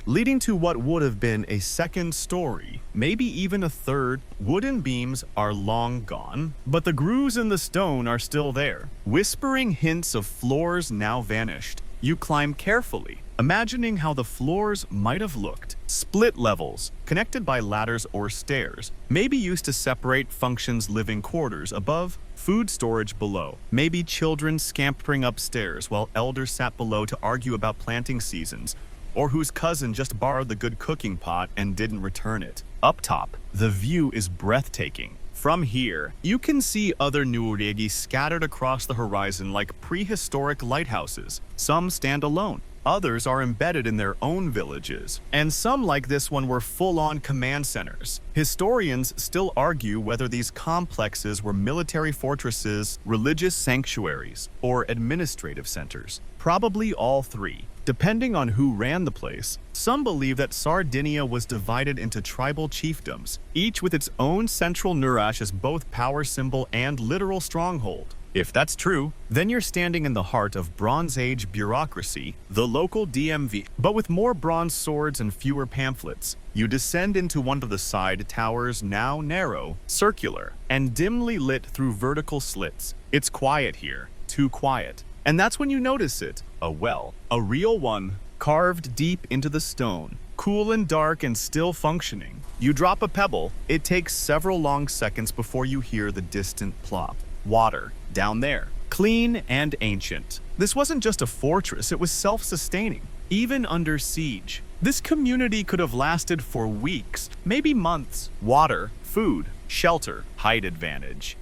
leading to what would have been a second story, maybe even a third. Wooden beams are long gone, but the grooves in the stone are still there, whispering hints of floors now vanished. You climb carefully, imagining how the floors might have looked. Split levels, connected by ladders or stairs, maybe used to separate functions, living quarters above, food storage below. Maybe children scampering upstairs while elders sat below to argue about planting seasons, or whose cousin just borrowed the good cooking pot and didn't return it. Up top, the view is breathtaking. From here, you can see other Nuragic scattered across the horizon like prehistoric lighthouses. Some stand alone, others are embedded in their own villages, and some like this one were full-on command centers. Historians still argue whether these complexes were military fortresses, religious sanctuaries, or administrative centers. Probably all three, depending on who ran the place. Some believe that Sardinia was divided into tribal chiefdoms, each with its own central Nuragic as both power symbol and literal stronghold. If that's true, then you're standing in the heart of Bronze Age bureaucracy, the local DMV, but with more bronze swords and fewer pamphlets. You descend into one of the side towers, now narrow, circular, and dimly lit through vertical slits. It's quiet here, too quiet. And that's when you notice it, a well, a real one, carved deep into the stone, cool and dark and still functioning. You drop a pebble, it takes several long seconds before you hear the distant plop. Water, down there, clean and ancient. This wasn't just a fortress, it was self-sustaining, even under siege. This community could have lasted for weeks, maybe months. Water, food, shelter, height advantage.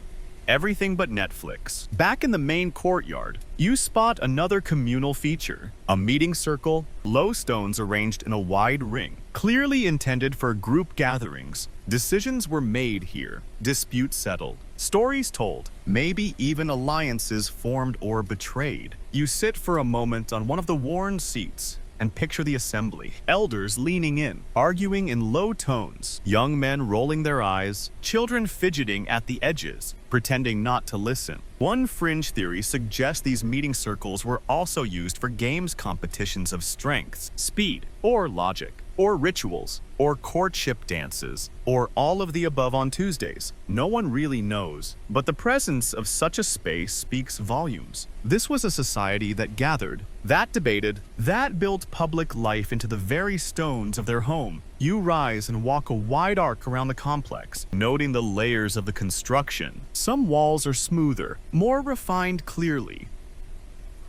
Everything but Netflix. Back in the main courtyard, you spot another communal feature. A meeting circle, low stones arranged in a wide ring, clearly intended for group gatherings. Decisions were made here, disputes settled, stories told, maybe even alliances formed or betrayed. You sit for a moment on one of the worn seats and picture the assembly. Elders leaning in, arguing in low tones, young men rolling their eyes, children fidgeting at the edges, pretending not to listen. One fringe theory suggests these meeting circles were also used for games competitions of strengths, speed, or logic, or rituals, or courtship dances, or all of the above on Tuesdays. No one really knows, but the presence of such a space speaks volumes. This was a society that gathered, that debated, that built public life into the very stones of their home. You rise and walk a wide arc around the complex, noting the layers of the construction. Some walls are smoother, more refined clearly.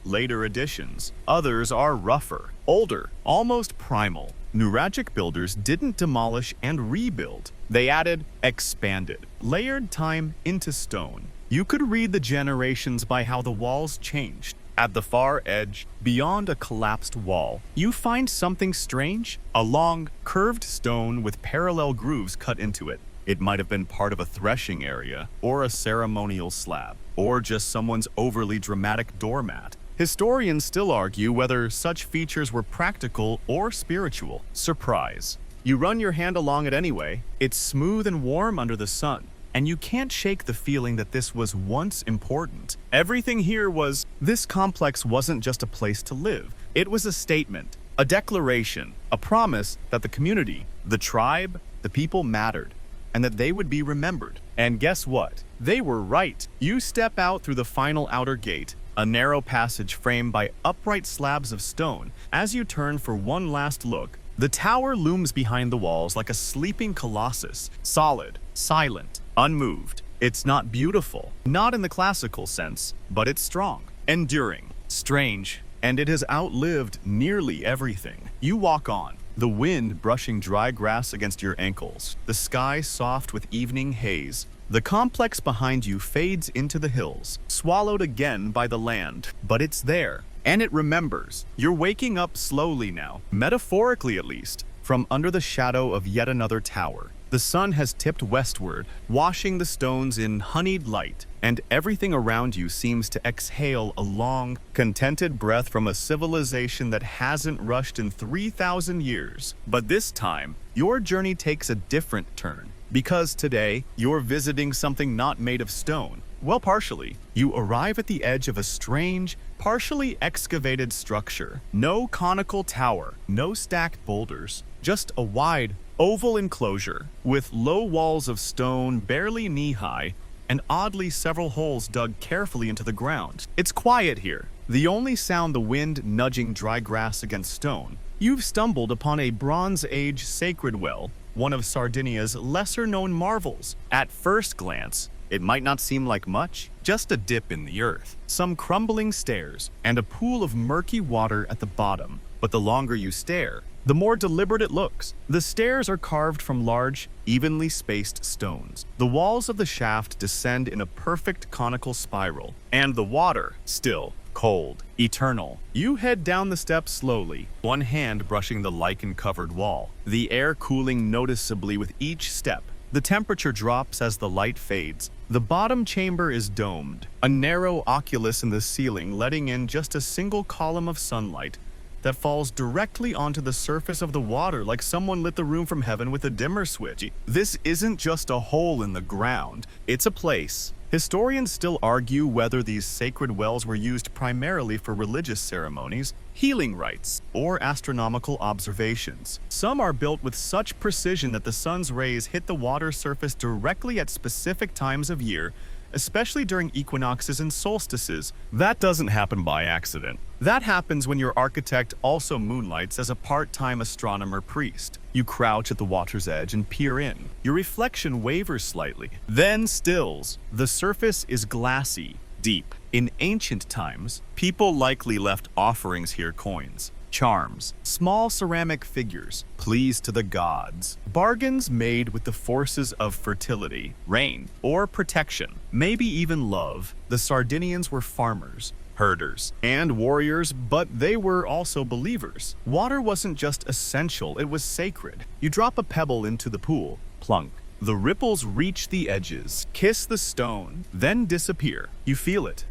Later additions. Others are rougher, older, almost primal. Nuragic builders didn't demolish and rebuild. They added, expanded, layered time into stone. You could read the generations by how the walls changed. At the far edge, beyond a collapsed wall, you find something strange? A long, curved stone with parallel grooves cut into it. It might have been part of a threshing area, or a ceremonial slab, or just someone's overly dramatic doormat. Historians still argue whether such features were practical or spiritual. Surprise. You run your hand along it anyway. It's smooth and warm under the sun, and you can't shake the feeling that this was once important. Everything here was... This complex wasn't just a place to live. It was a statement, a declaration, a promise that the community, the tribe, the people mattered, and that they would be remembered. And guess what? They were right. You step out through the final outer gate, a narrow passage framed by upright slabs of stone. As you turn for one last look, the tower looms behind the walls like a sleeping colossus, solid, silent, unmoved. It's not beautiful, not in the classical sense, but it's strong, enduring, strange, and it has outlived nearly everything. You walk on, the wind brushing dry grass against your ankles, the sky soft with evening haze. The complex behind you fades into the hills, swallowed again by the land, but it's there, and it remembers. You're waking up slowly now, metaphorically at least, from under the shadow of yet another tower. The sun has tipped westward, washing the stones in honeyed light, and everything around you seems to exhale a long, contented breath from a civilization that hasn't rushed in 3,000 years. But this time, your journey takes a different turn, because today, you're visiting something not made of stone. Well, partially. You arrive at the edge of a strange, partially excavated structure. No conical tower, no stacked boulders, just a wide, oval enclosure with low walls of stone barely knee-high and oddly several holes dug carefully into the ground. It's quiet here, the only sound the wind nudging dry grass against stone. You've stumbled upon a Bronze Age sacred well, one of Sardinia's lesser-known marvels. At first glance, it might not seem like much, just a dip in the earth, some crumbling stairs, and a pool of murky water at the bottom. But the longer you stare, the more deliberate it looks. The stairs are carved from large, evenly spaced stones. The walls of the shaft descend in a perfect conical spiral, and the water, still, cold, eternal. You head down the steps slowly, one hand brushing the lichen-covered wall, the air cooling noticeably with each step. The temperature drops as the light fades. The bottom chamber is domed, a narrow oculus in the ceiling letting in just a single column of sunlight that falls directly onto the surface of the water like someone lit the room from heaven with a dimmer switch. This isn't just a hole in the ground, it's a place. Historians still argue whether these sacred wells were used primarily for religious ceremonies, healing rites, or astronomical observations. Some are built with such precision that the sun's rays hit the water surface directly at specific times of year, especially during equinoxes and solstices. That doesn't happen by accident. That happens when your architect also moonlights as a part-time astronomer priest. You crouch at the water's edge and peer in. Your reflection wavers slightly, then stills. The surface is glassy, deep. In ancient times, people likely left offerings here: coins, charms, small ceramic figures, pleas to the gods, bargains made with the forces of fertility, rain, or protection, maybe even love. The Sardinians were farmers, herders, and warriors, but they were also believers. Water wasn't just essential, it was sacred. You drop a pebble into the pool, plunk. The ripples reach the edges, kiss the stone, then disappear. You feel it.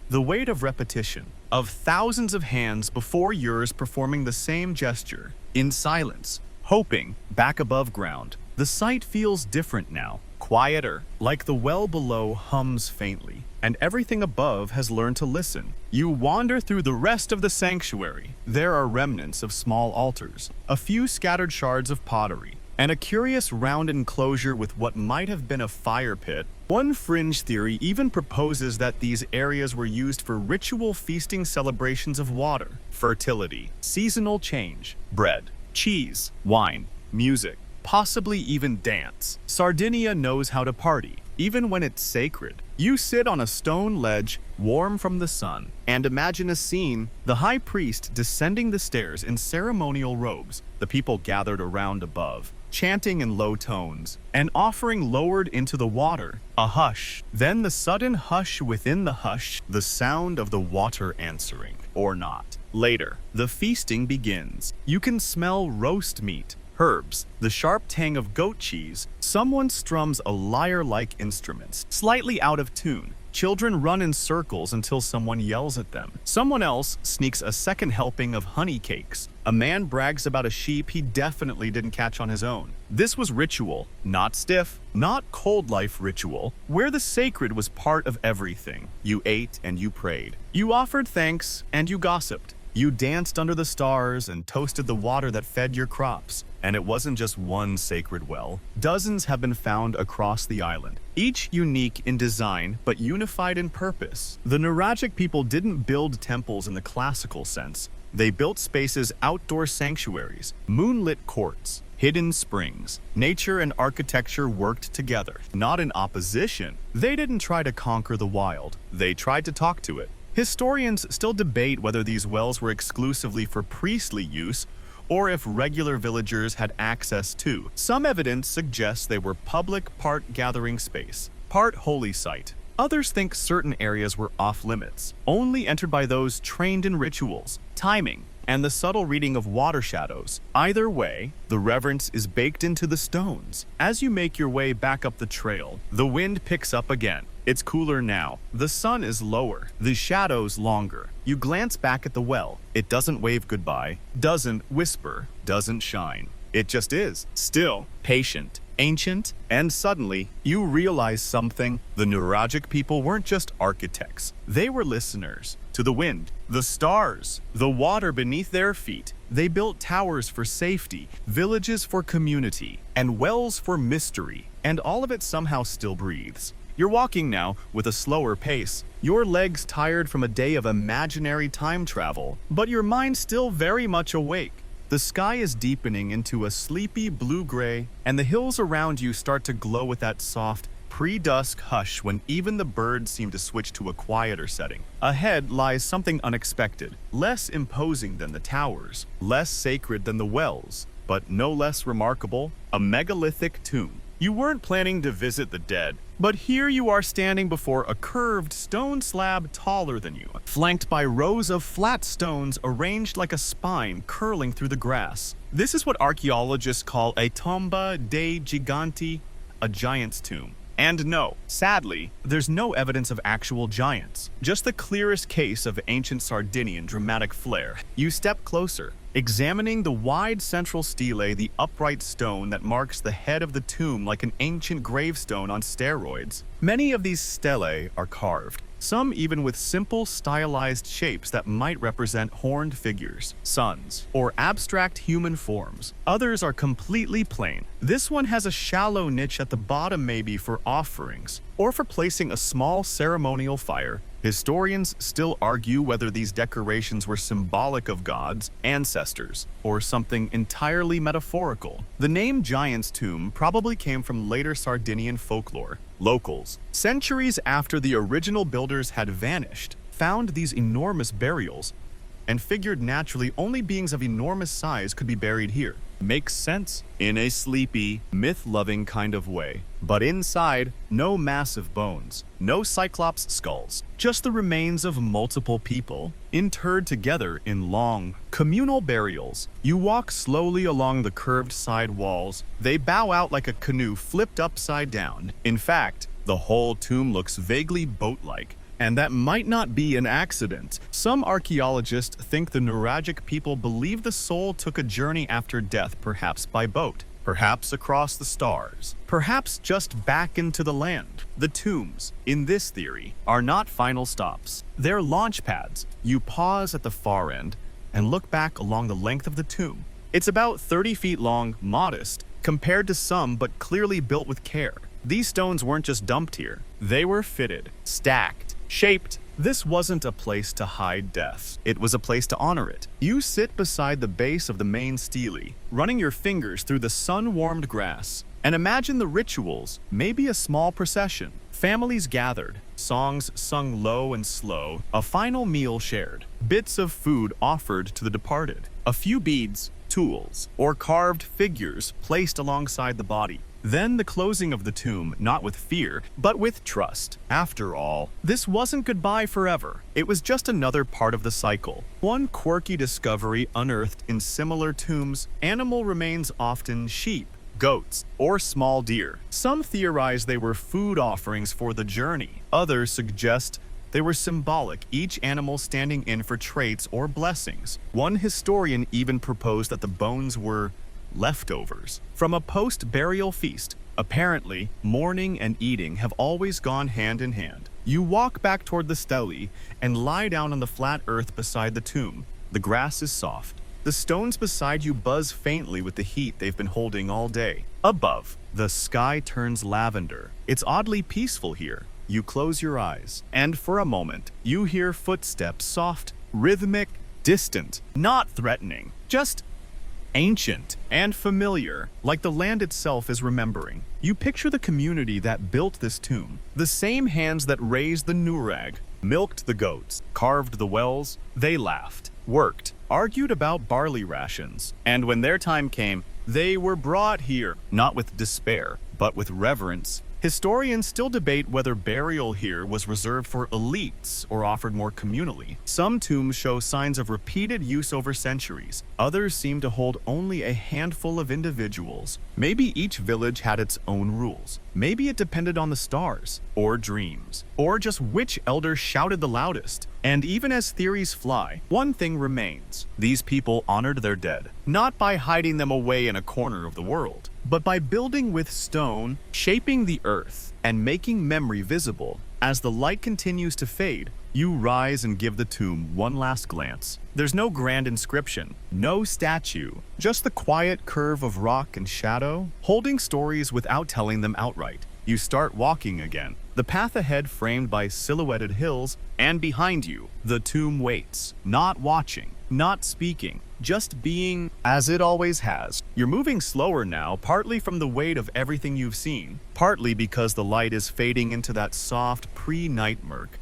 The weight of repetition, of thousands of hands before yours performing the same gesture, in silence, hoping, back above ground. The sight feels different now, quieter, like the well below hums faintly, and everything above has learned to listen. You wander through the rest of the sanctuary. There are remnants of small altars, a few scattered shards of pottery, and a curious round enclosure with what might have been a fire pit. One fringe theory even proposes that these areas were used for ritual feasting celebrations of water, fertility, seasonal change, bread, cheese, wine, music, possibly even dance. Sardinia knows how to party, even when it's sacred. You sit on a stone ledge, warm from the sun, and imagine a scene: the high priest descending the stairs in ceremonial robes, the people gathered around above, chanting in low tones, an offering lowered into the water. A hush, then the sudden hush within the hush, the sound of the water answering, or not. Later, the feasting begins. You can smell roast meat, herbs, the sharp tang of goat cheese. Someone strums a lyre-like instrument, slightly out of tune. Children run in circles until someone yells at them. Someone else sneaks a second helping of honey cakes. A man brags about a sheep he definitely didn't catch on his own. This was ritual, not stiff, not cold life ritual, where the sacred was part of everything. You ate and you prayed. You offered thanks and you gossiped. You danced under the stars and toasted the water that fed your crops. And it wasn't just one sacred well. Dozens have been found across the island, each unique in design but unified in purpose. The Nuragic people didn't build temples in the classical sense. They built spaces, outdoor sanctuaries, moonlit courts, hidden springs. Nature and architecture worked together, not in opposition. They didn't try to conquer the wild. They tried to talk to it. Historians still debate whether these wells were exclusively for priestly use or if regular villagers had access too. Some evidence suggests they were public, part gathering space, part holy site. Others think certain areas were off limits, only entered by those trained in rituals, timing, and the subtle reading of water shadows. Either way, the reverence is baked into the stones. As you make your way back up the trail, the wind picks up again. It's cooler now. The sun is lower, the shadows longer. You glance back at the well. It doesn't wave goodbye, doesn't whisper, doesn't shine. It just is, still, patient, ancient, and suddenly, you realize something. The Nuragic people weren't just architects. They were listeners to the wind, the stars, the water beneath their feet. They built towers for safety, villages for community, and wells for mystery. And all of it somehow still breathes. You're walking now with a slower pace, your legs tired from a day of imaginary time travel, but your mind still very much awake. The sky is deepening into a sleepy blue-gray, and the hills around you start to glow with that soft, pre-dusk hush when even the birds seem to switch to a quieter setting. Ahead lies something unexpected, less imposing than the towers, less sacred than the wells, but no less remarkable: a megalithic tomb. You weren't planning to visit the dead, but here you are standing before a curved stone slab taller than you, flanked by rows of flat stones arranged like a spine curling through the grass. This is what archaeologists call a tomba dei giganti, a giant's tomb. And no, sadly, there's no evidence of actual giants, just the clearest case of ancient Sardinian dramatic flair. You step closer, examining the wide central stele, the upright stone that marks the head of the tomb like an ancient gravestone on steroids. Many of these stelae are carved, some even with simple stylized shapes that might represent horned figures, suns, or abstract human forms. Others are completely plain. This one has a shallow niche at the bottom, maybe for offerings, or for placing a small ceremonial fire. Historians still argue whether these decorations were symbolic of gods, ancestors, or something entirely metaphorical. The name Giant's Tomb probably came from later Sardinian folklore. Locals, centuries after the original builders had vanished, found these enormous burials and figured naturally only beings of enormous size could be buried here. Makes sense in a sleepy, myth-loving kind of way. But inside, no massive bones, no cyclops skulls, just the remains of multiple people, interred together in long, communal burials. You walk slowly along the curved side walls. They bow out like a canoe flipped upside down. In fact, the whole tomb looks vaguely boat-like, and that might not be an accident. Some archaeologists think the Nuragic people believe the soul took a journey after death, perhaps by boat, perhaps across the stars, perhaps just back into the land. The tombs, in this theory, are not final stops. They're launch pads. You pause at the far end and look back along the length of the tomb. It's about 30 feet long, modest, compared to some, but clearly built with care. These stones weren't just dumped here. They were fitted, stacked, shaped. This wasn't a place to hide death. It was a place to honor it. You sit beside the base of the main stele, running your fingers through the sun-warmed grass, and imagine the rituals, maybe a small procession. Families gathered, songs sung low and slow, a final meal shared, bits of food offered to the departed, a few beads, tools, or carved figures placed alongside the body. Then the closing of the tomb, not with fear, but with trust. After all, this wasn't goodbye forever. It was just another part of the cycle. One quirky discovery unearthed in similar tombs: animal remains, often sheep, goats, or small deer. Some theorize they were food offerings for the journey. Others suggest they were symbolic, each animal standing in for traits or blessings. One historian even proposed that the bones were leftovers from a post-burial feast. Apparently, mourning and eating have always gone hand in hand. You walk back toward the stele and lie down on the flat earth beside the tomb. The grass is soft. The stones beside you buzz faintly with the heat they've been holding all day. Above, the sky turns lavender. It's oddly peaceful here. You close your eyes, and for a moment, you hear footsteps, soft, rhythmic, distant, not threatening, just ancient and familiar, like the land itself is remembering. You picture the community that built this tomb, the same hands that raised the Nurag, milked the goats, carved the wells. They laughed, worked, argued about barley rations, and when their time came, they were brought here, not with despair, but with reverence. Historians still debate whether burial here was reserved for elites or offered more communally. Some tombs show signs of repeated use over centuries. Others seem to hold only a handful of individuals. Maybe each village had its own rules. Maybe it depended on the stars, or dreams, or just which elder shouted the loudest. And even as theories fly, one thing remains. These people honored their dead, not by hiding them away in a corner of the world, but by building with stone, shaping the earth, and making memory visible. As the light continues to fade, you rise and give the tomb one last glance. There's no grand inscription, no statue, just the quiet curve of rock and shadow, holding stories without telling them outright. You start walking again, the path ahead framed by silhouetted hills, and behind you, the tomb waits, not watching, not speaking, just being, as it always has. You're moving slower now, partly from the weight of everything you've seen, partly because the light is fading into that soft pre-night murk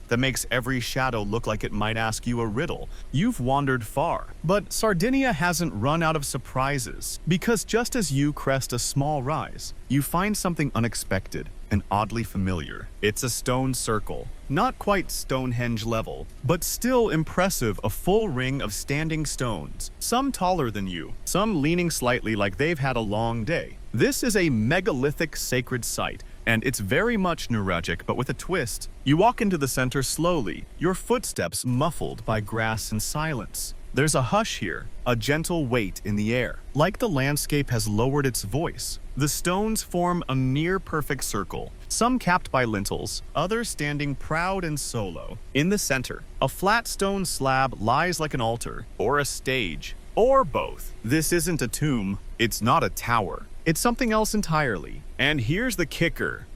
that makes every shadow look like it might ask you a riddle. You've wandered far, but Sardinia hasn't run out of surprises, because just as you crest a small rise, you find something unexpected and oddly familiar. It's a stone circle, not quite Stonehenge level, but still impressive, a full ring of standing stones, some taller than you, some leaning slightly like they've had a long day. This is a megalithic sacred site, and it's very much Nuragic, but with a twist. You walk into the center slowly, your footsteps muffled by grass and silence. There's a hush here, a gentle weight in the air, like the landscape has lowered its voice. The stones form a near-perfect circle, some capped by lintels, others standing proud and solo. In the center, a flat stone slab lies like an altar, or a stage, or both. This isn't a tomb, it's not a tower. It's something else entirely. And here's the kicker.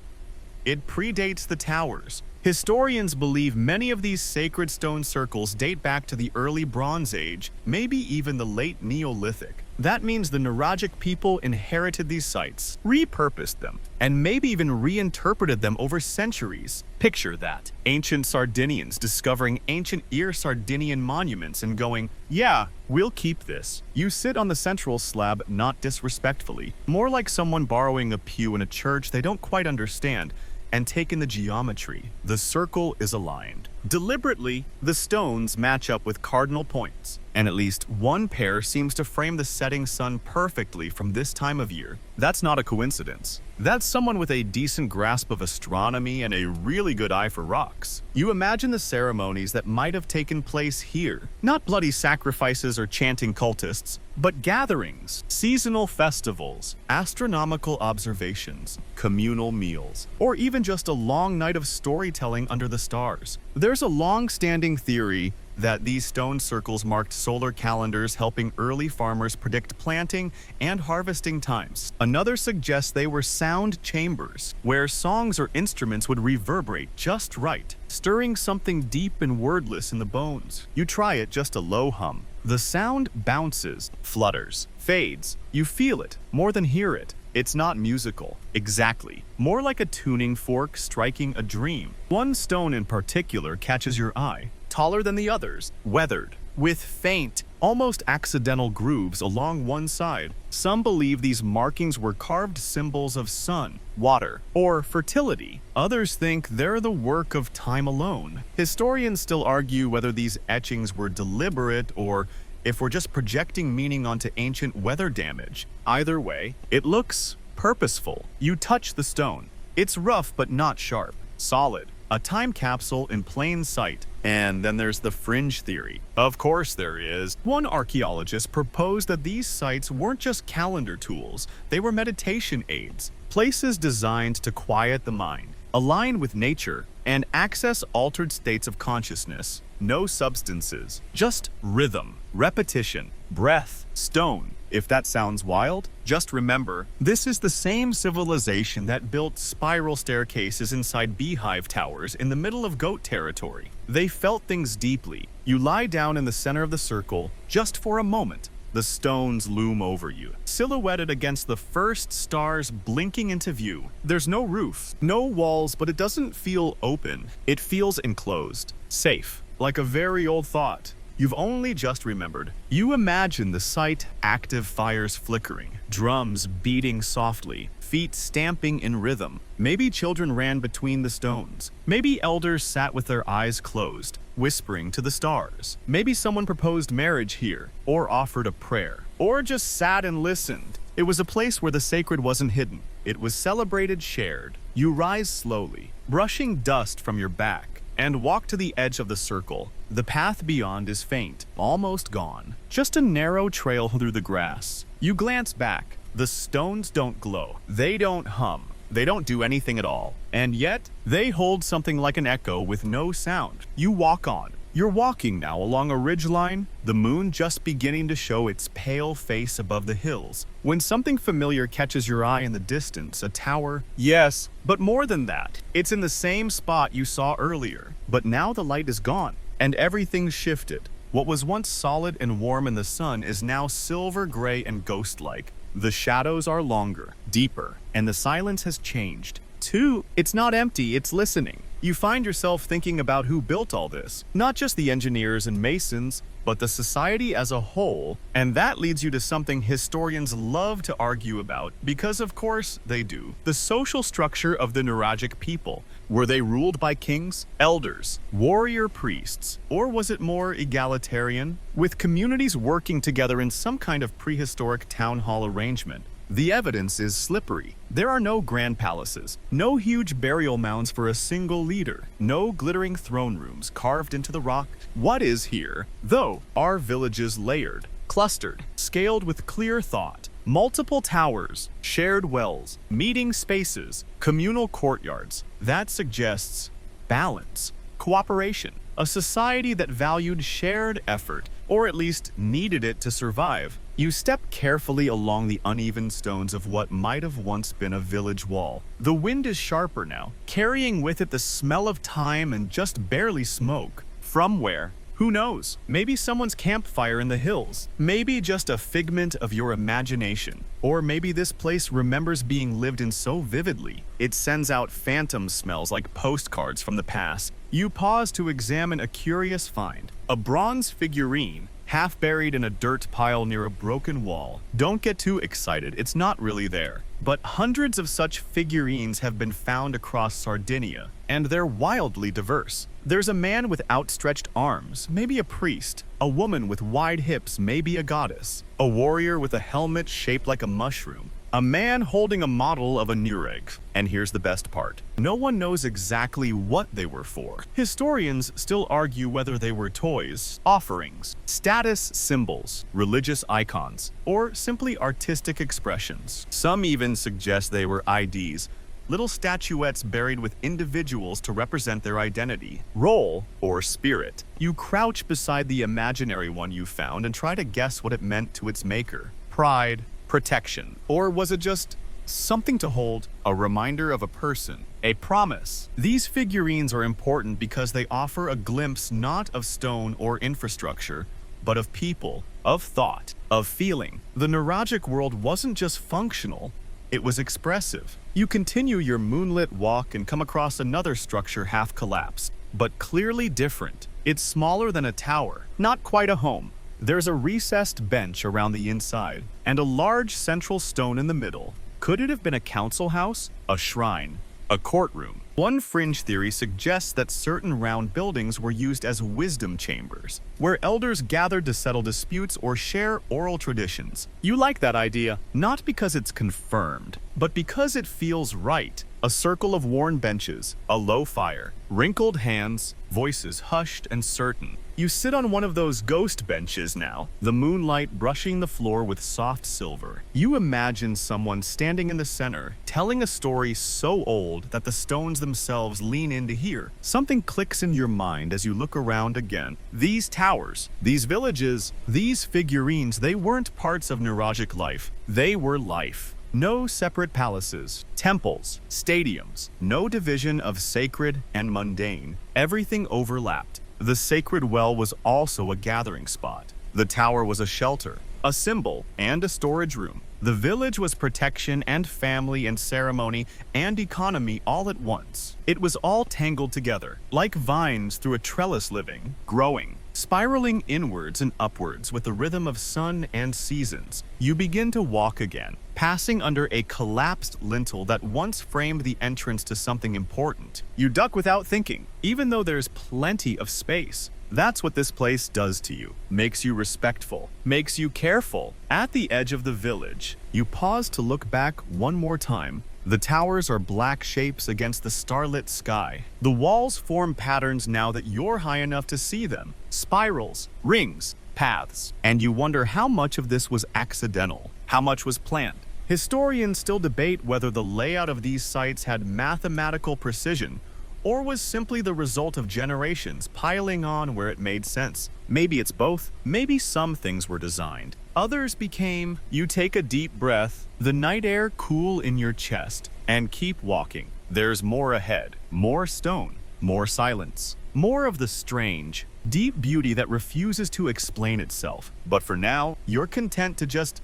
It predates the towers. Historians believe many of these sacred stone circles date back to the early Bronze Age, maybe even the late Neolithic. That means the Nuragic people inherited these sites, repurposed them, and maybe even reinterpreted them over centuries. Picture that. Ancient Sardinians discovering ancient Sardinian monuments and going, yeah, we'll keep this. You sit on the central slab, not disrespectfully, more like someone borrowing a pew in a church they don't quite understand, and take in the geometry. The circle is aligned. Deliberately, the stones match up with cardinal points, and at least one pair seems to frame the setting sun perfectly from this time of year. That's not a coincidence. That's someone with a decent grasp of astronomy and a really good eye for rocks. You imagine the ceremonies that might have taken place here. Not bloody sacrifices or chanting cultists, but gatherings, seasonal festivals, astronomical observations, communal meals, or even just a long night of storytelling under the stars. There's a long-standing theory that these stone circles marked solar calendars, helping early farmers predict planting and harvesting times. Another suggests they were sound chambers, where songs or instruments would reverberate just right, stirring something deep and wordless in the bones. You try it, just a low hum. The sound bounces, flutters, fades. You feel it, more than hear it. It's not musical, exactly. More like a tuning fork striking a dream. One stone in particular catches your eye, taller than the others, weathered, with faint, almost accidental grooves along one side. Some believe these markings were carved symbols of sun, water, or fertility. Others think they're the work of time alone. Historians still argue whether these etchings were deliberate or if we're just projecting meaning onto ancient weather damage. Either way, it looks purposeful. You touch the stone. It's rough but not sharp, solid. A time capsule in plain sight. And then there's the fringe theory. Of course there is. One archaeologist proposed that these sites weren't just calendar tools, they were meditation aids, places designed to quiet the mind, align with nature, and access altered states of consciousness. No substances, just rhythm, repetition, breath, stone. If that sounds wild, just remember, this is the same civilization that built spiral staircases inside beehive towers in the middle of goat territory. They felt things deeply. You lie down in the center of the circle, just for a moment. The stones loom over you, silhouetted against the first stars blinking into view. There's no roof, no walls, but it doesn't feel open. It feels enclosed, safe, like a very old thought you've only just remembered. You imagine the site, active fires flickering, drums beating softly, feet stamping in rhythm. Maybe children ran between the stones. Maybe elders sat with their eyes closed, whispering to the stars. Maybe someone proposed marriage here, or offered a prayer, or just sat and listened. It was a place where the sacred wasn't hidden. It was celebrated, shared. You rise slowly, brushing dust from your back, and walk to the edge of the circle. The path beyond is faint, almost gone. Just a narrow trail through the grass. You glance back. The stones don't glow. They don't hum. They don't do anything at all. And yet, they hold something like an echo with no sound. You walk on. You're walking now along a ridgeline, the moon just beginning to show its pale face above the hills, when something familiar catches your eye in the distance, a tower. Yes, but more than that, it's in the same spot you saw earlier. But now the light is gone, and everything's shifted. What was once solid and warm in the sun is now silver gray and ghost-like. The shadows are longer, deeper, and the silence has changed. Two, it's not empty, it's listening. You find yourself thinking about who built all this, not just the engineers and masons, but the society as a whole, and that leads you to something historians love to argue about, because of course they do. The social structure of the Nuragic people. Were they ruled by kings, elders, warrior priests, or was it more egalitarian, with communities working together in some kind of prehistoric town hall arrangement? The evidence is slippery. There are no grand palaces, no huge burial mounds for a single leader, no glittering throne rooms carved into the rock. What is here, though, are villages layered, clustered, scaled with clear thought. Multiple towers, shared wells, meeting spaces, communal courtyards. That suggests balance, cooperation, a society that valued shared effort, or at least needed it to survive. You step carefully along the uneven stones of what might have once been a village wall. The wind is sharper now, carrying with it the smell of time and just barely smoke. From where? Who knows? Maybe someone's campfire in the hills. Maybe just a figment of your imagination. Or maybe this place remembers being lived in so vividly. It sends out phantom smells like postcards from the past. You pause to examine a curious find. A bronze figurine, half buried in a dirt pile near a broken wall. Don't get too excited, it's not really there. But hundreds of such figurines have been found across Sardinia, and they're wildly diverse. There's a man with outstretched arms, maybe a priest. A woman with wide hips, maybe a goddess. A warrior with a helmet shaped like a mushroom. A man holding a model of a Nuragic. And here's the best part. No one knows exactly what they were for. Historians still argue whether they were toys, offerings, status symbols, religious icons, or simply artistic expressions. Some even suggest they were IDs, little statuettes buried with individuals to represent their identity, role, or spirit. You crouch beside the imaginary one you found and try to guess what it meant to its maker. Pride, protection, or was it just something to hold, a reminder of a person, a promise? These figurines are important because they offer a glimpse not of stone or infrastructure, but of people, of thought, of feeling. The Nuragic world wasn't just functional, It was expressive. You continue your moonlit walk and come across another structure half collapsed, but clearly different. It's smaller than a tower, not quite a home. There's a recessed bench around the inside, and a large central stone in the middle. Could it have been a council house, a shrine, a courtroom? One fringe theory suggests that certain round buildings were used as wisdom chambers, where elders gathered to settle disputes or share oral traditions. You like that idea, not because it's confirmed, but because it feels right. A circle of worn benches, a low fire, wrinkled hands, voices hushed and certain. You sit on one of those ghost benches now, the moonlight brushing the floor with soft silver. You imagine someone standing in the center, telling a story so old that the stones themselves lean in to hear. Something clicks in your mind as you look around again. These towers, these villages, these figurines, they weren't parts of Nuragic life. They were life. No separate palaces, temples, stadiums, no division of sacred and mundane. Everything overlapped. The sacred well was also a gathering spot. The tower was a shelter, a symbol, and a storage room. The village was protection and family and ceremony and economy all at once. It was all tangled together, like vines through a trellis living, growing, spiraling inwards and upwards with the rhythm of sun and seasons. You begin to walk again, passing under a collapsed lintel that once framed the entrance to something important. You duck without thinking, even though there's plenty of space. That's what this place does to you. Makes you respectful, makes you careful. At the edge of the village, you pause to look back one more time. The towers are black shapes against the starlit sky. The walls form patterns now that you're high enough to see them. Spirals, rings, paths. And you wonder how much of this was accidental, how much was planned. Historians still debate whether the layout of these sites had mathematical precision or was simply the result of generations piling on where it made sense. Maybe it's both. Maybe some things were designed. Others became. You take a deep breath, the night air cool in your chest, and keep walking. There's more ahead. More stone. More silence. More of the strange, deep beauty that refuses to explain itself. But for now, you're content to just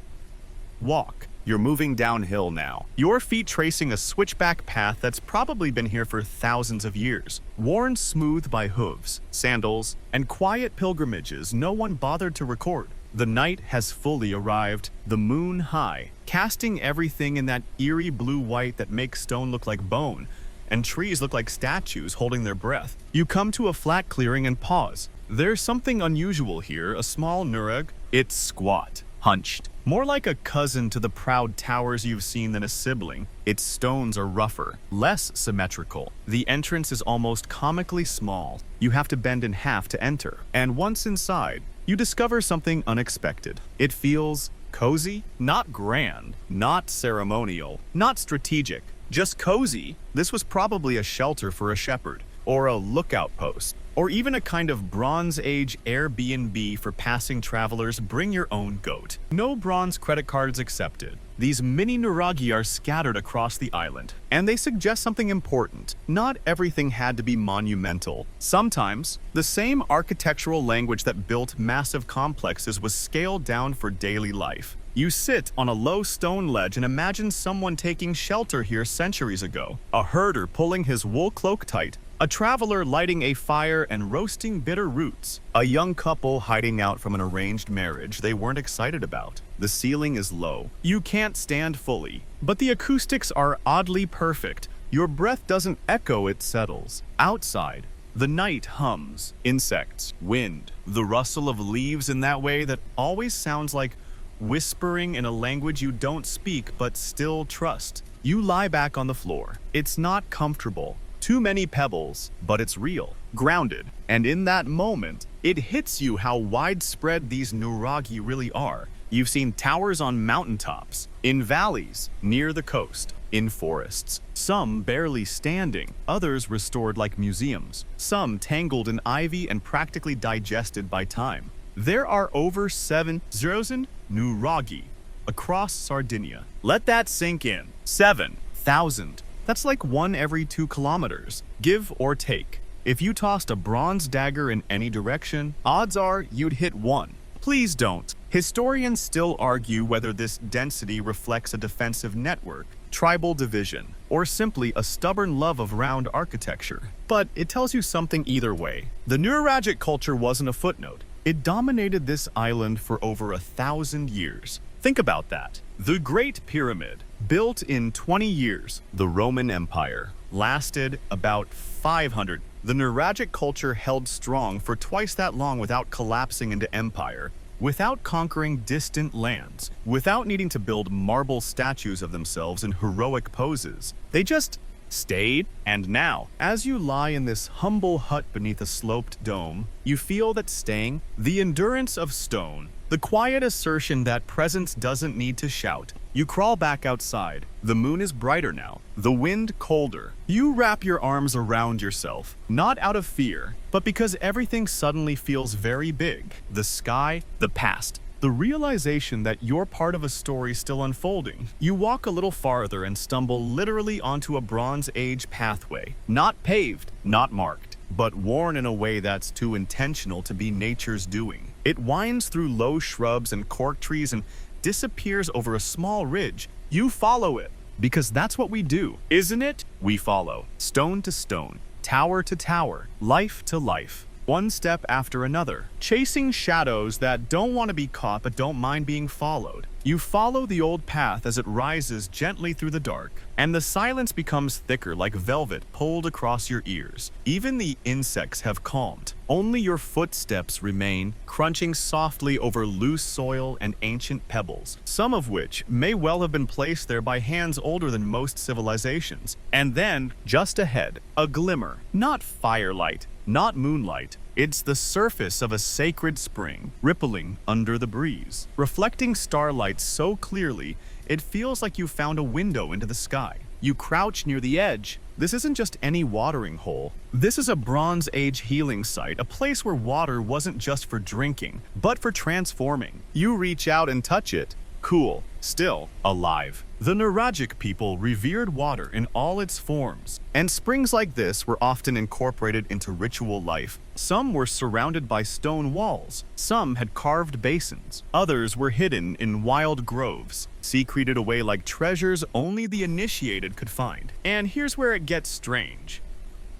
walk. You're moving downhill now, your feet tracing a switchback path that's probably been here for thousands of years, worn smooth by hooves, sandals, and quiet pilgrimages no one bothered to record. The night has fully arrived, the moon high, casting everything in that eerie blue-white that makes stone look like bone, and trees look like statues holding their breath. You come to a flat clearing and pause. There's something unusual here, a small nurag. It's squat, hunched, more like a cousin to the proud towers you've seen than a sibling. Its stones are rougher, less symmetrical. The entrance is almost comically small. You have to bend in half to enter. And once inside, you discover something unexpected. It feels cozy, not grand, not ceremonial, not strategic, just cozy. This was probably a shelter for a shepherd, or a lookout post, or even a kind of Bronze Age Airbnb for passing travelers. Bring your own goat. No bronze credit cards accepted. These mini Nuragi are scattered across the island, and they suggest something important. Not everything had to be monumental. Sometimes, the same architectural language that built massive complexes was scaled down for daily life. You sit on a low stone ledge and imagine someone taking shelter here centuries ago. A herder pulling his wool cloak tight, a traveler lighting a fire and roasting bitter roots, a young couple hiding out from an arranged marriage they weren't excited about. The ceiling is low. You can't stand fully, but the acoustics are oddly perfect. Your breath doesn't echo, it settles. Outside, the night hums. Insects, wind, the rustle of leaves in that way that always sounds like whispering in a language you don't speak but still trust. You lie back on the floor. It's not comfortable. Too many pebbles, but it's real, grounded. And in that moment, it hits you how widespread these Nuragi really are. You've seen towers on mountaintops, in valleys, near the coast, in forests. Some barely standing, others restored like museums. Some tangled in ivy and practically digested by time. There are over 7,000 Nuragi across Sardinia. Let that sink in. 7,000. That's like 1 every 2 kilometers, give or take. If you tossed a bronze dagger in any direction, odds are you'd hit one. Please don't. Historians still argue whether this density reflects a defensive network, tribal division, or simply a stubborn love of round architecture. But it tells you something either way. The Nuragic culture wasn't a footnote. It dominated this island for over 1,000 years. Think about that. The Great Pyramid, built in 20 years. The Roman Empire lasted about 500. The Nuragic culture held strong for twice that long without collapsing into empire, without conquering distant lands, without needing to build marble statues of themselves in heroic poses. They just stayed, and now, as you lie in this humble hut beneath a sloped dome, you feel that staying, the endurance of stone, the quiet assertion that presence doesn't need to shout. You crawl back outside. The moon is brighter now, the wind colder. You wrap your arms around yourself, not out of fear, but because everything suddenly feels very big. The sky, the past, the realization that you're part of a story still unfolding. You walk a little farther and stumble literally onto a Bronze Age pathway. Not paved, not marked, but worn in a way that's too intentional to be nature's doing. It winds through low shrubs and cork trees and disappears over a small ridge. You follow it, because that's what we do, isn't it? We follow, stone to stone, tower to tower, life to life. One step after another, chasing shadows that don't want to be caught but don't mind being followed. You follow the old path as it rises gently through the dark, and the silence becomes thicker like velvet pulled across your ears. Even the insects have calmed. Only your footsteps remain, crunching softly over loose soil and ancient pebbles, some of which may well have been placed there by hands older than most civilizations. And then, just ahead, a glimmer, not firelight, not moonlight. It's the surface of a sacred spring, rippling under the breeze, reflecting starlight so clearly it feels like you found a window into the sky. You crouch near the edge. This isn't just any watering hole. This is a Bronze Age healing site, a place where water wasn't just for drinking, but for transforming. You reach out and touch it. Cool, still alive. The Nuragic people revered water in all its forms, and springs like this were often incorporated into ritual life. Some were surrounded by stone walls, some had carved basins, others were hidden in wild groves, secreted away like treasures only the initiated could find. And here's where it gets strange.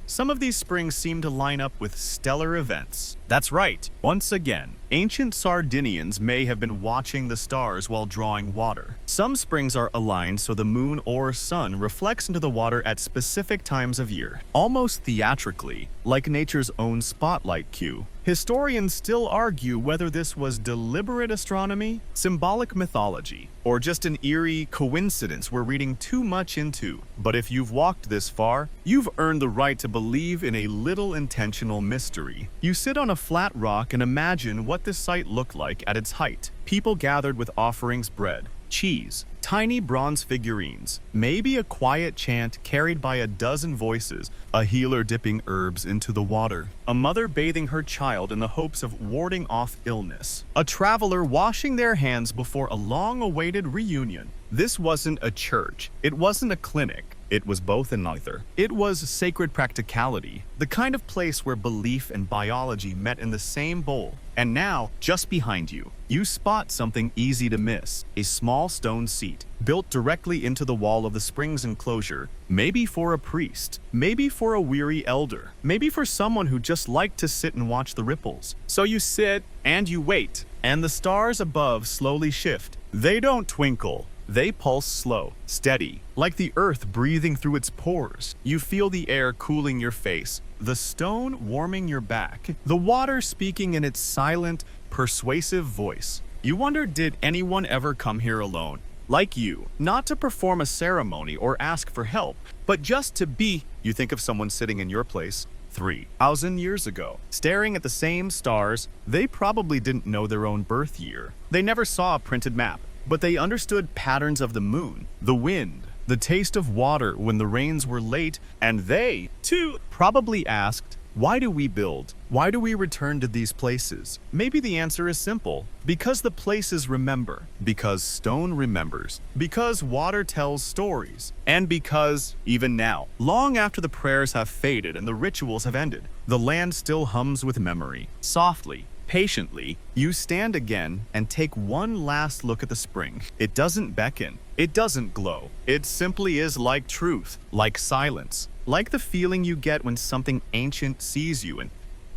Some of these springs seem to line up with stellar events. That's right, once again, ancient Sardinians may have been watching the stars while drawing water. Some springs are aligned so the moon or sun reflects into the water at specific times of year, almost theatrically, like nature's own spotlight cue. Historians still argue whether this was deliberate astronomy, symbolic mythology, or just an eerie coincidence we're reading too much into. But if you've walked this far, you've earned the right to believe in a little intentional mystery. You sit on a flat rock and imagine what this site looked like at its height. People gathered with offerings, bread, cheese, tiny bronze figurines, maybe a quiet chant carried by a dozen voices, a healer dipping herbs into the water, a mother bathing her child in the hopes of warding off illness, a traveler washing their hands before a long-awaited reunion. This wasn't a church, it wasn't a clinic. It was both and neither. It was sacred practicality, the kind of place where belief and biology met in the same bowl. And now, just behind you, you spot something easy to miss. A small stone seat, built directly into the wall of the spring's enclosure, maybe for a priest, maybe for a weary elder, maybe for someone who just liked to sit and watch the ripples. So you sit, and you wait, and the stars above slowly shift. They don't twinkle. They pulse slow, steady, like the earth breathing through its pores. You feel the air cooling your face, the stone warming your back, the water speaking in its silent, persuasive voice. You wonder, did anyone ever come here alone? Like you, not to perform a ceremony or ask for help, but just to be. You think of someone sitting in your place 3,000 years ago, staring at the same stars. They probably didn't know their own birth year. They never saw a printed map. But they understood patterns of the moon, the wind, the taste of water when the rains were late, and they, too, probably asked, why do we build? Why do we return to these places? Maybe the answer is simple. Because the places remember. Because stone remembers. Because water tells stories. And because, even now, long after the prayers have faded and the rituals have ended, the land still hums with memory, softly, Patiently, you stand again and take one last look at the spring. It doesn't beckon. It doesn't glow. It simply is like truth, like silence, like the feeling you get when something ancient sees you and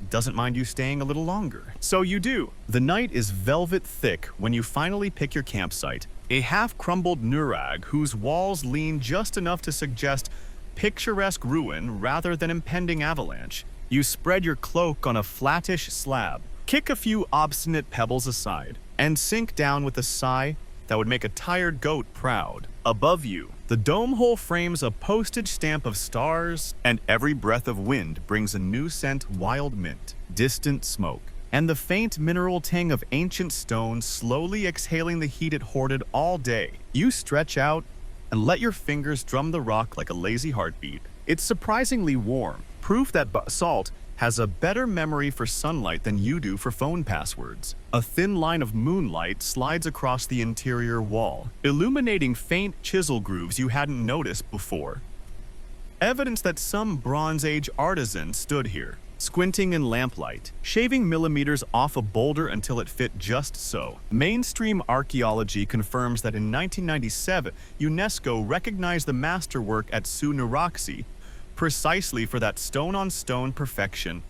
doesn't mind you staying a little longer. So you do. The night is velvet thick when you finally pick your campsite, a half-crumbled nurag whose walls lean just enough to suggest picturesque ruin rather than impending avalanche. You spread your cloak on a flattish slab, kick a few obstinate pebbles aside, and sink down with a sigh that would make a tired goat proud. Above you, the dome hole frames a postage stamp of stars, and every breath of wind brings a new scent: wild mint, distant smoke, and the faint mineral tang of ancient stone slowly exhaling the heat it hoarded all day. You stretch out and let your fingers drum the rock like a lazy heartbeat. It's surprisingly warm, proof that basalt has a better memory for sunlight than you do for phone passwords. A thin line of moonlight slides across the interior wall, illuminating faint chisel grooves you hadn't noticed before. Evidence that some Bronze Age artisan stood here, squinting in lamplight, shaving millimeters off a boulder until it fit just so. Mainstream archaeology confirms that in 1997, UNESCO recognized the masterwork at Nuragic precisely for that stone-on-stone perfection.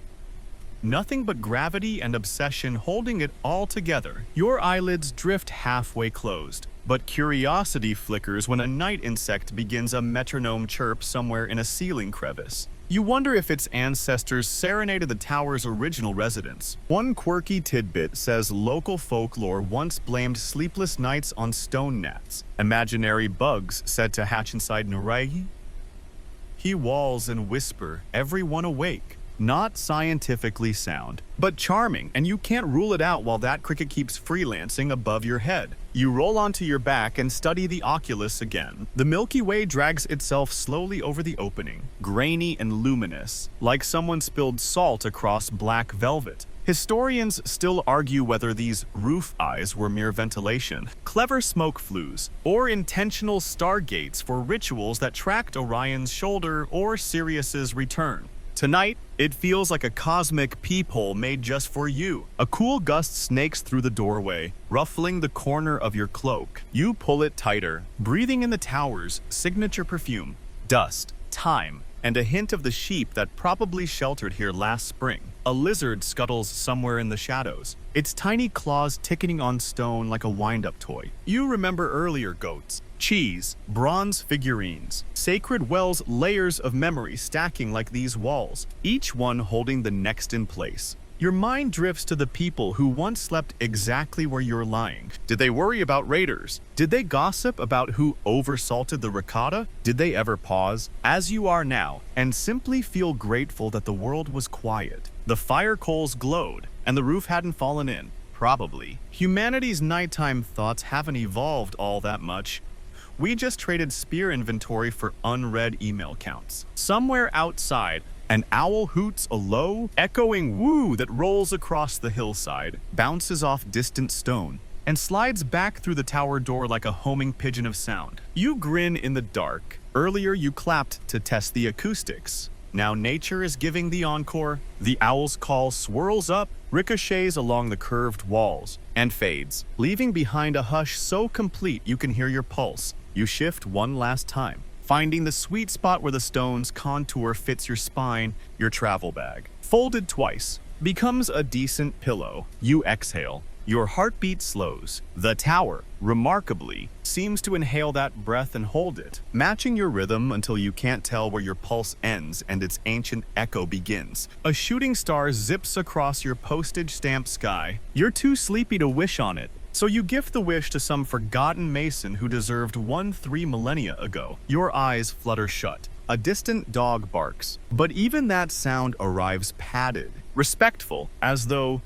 Nothing but gravity and obsession holding it all together. Your eyelids drift halfway closed, but curiosity flickers when a night insect begins a metronome chirp somewhere in a ceiling crevice. You wonder if its ancestors serenaded the tower's original residents. One quirky tidbit says local folklore once blamed sleepless nights on stone gnats, imaginary bugs said to hatch inside Nuragic. He walls and whisper, everyone awake. Not scientifically sound, but charming, and you can't rule it out while that cricket keeps freelancing above your head. You roll onto your back and study the oculus again. The Milky Way drags itself slowly over the opening, grainy and luminous, like someone spilled salt across black velvet. Historians still argue whether these roof eyes were mere ventilation, clever smoke flues, or intentional stargates for rituals that tracked Orion's shoulder or Sirius's return. Tonight, it feels like a cosmic peephole made just for you. A cool gust snakes through the doorway, ruffling the corner of your cloak. You pull it tighter, breathing in the tower's signature perfume, dust, time, and a hint of the sheep that probably sheltered here last spring. A lizard scuttles somewhere in the shadows, its tiny claws ticking on stone like a wind-up toy. You remember earlier goats, cheese, bronze figurines, sacred wells, layers of memory stacking like these walls, each one holding the next in place. Your mind drifts to the people who once slept exactly where you're lying. Did they worry about raiders? Did they gossip about who oversalted the ricotta? Did they ever pause, as you are now, and simply feel grateful that the world was quiet? The fire coals glowed, and the roof hadn't fallen in. Probably. Humanity's nighttime thoughts haven't evolved all that much. We just traded spear inventory for unread email counts. Somewhere outside, an owl hoots a low, echoing woo that rolls across the hillside, bounces off distant stone, and slides back through the tower door like a homing pigeon of sound. You grin in the dark. Earlier you clapped to test the acoustics. Now nature is giving the encore. The owl's call swirls up, ricochets along the curved walls, and fades, leaving behind a hush so complete you can hear your pulse. You shift one last time, finding the sweet spot where the stone's contour fits your spine. Your travel bag, folded twice, becomes a decent pillow. You exhale. Your heartbeat slows. The tower, remarkably, seems to inhale that breath and hold it, matching your rhythm until you can't tell where your pulse ends and its ancient echo begins. A shooting star zips across your postage stamp sky. You're too sleepy to wish on it, so you gift the wish to some forgotten mason who deserved one 3 millennia ago. Your eyes flutter shut. A distant dog barks, but even that sound arrives padded, respectful, as though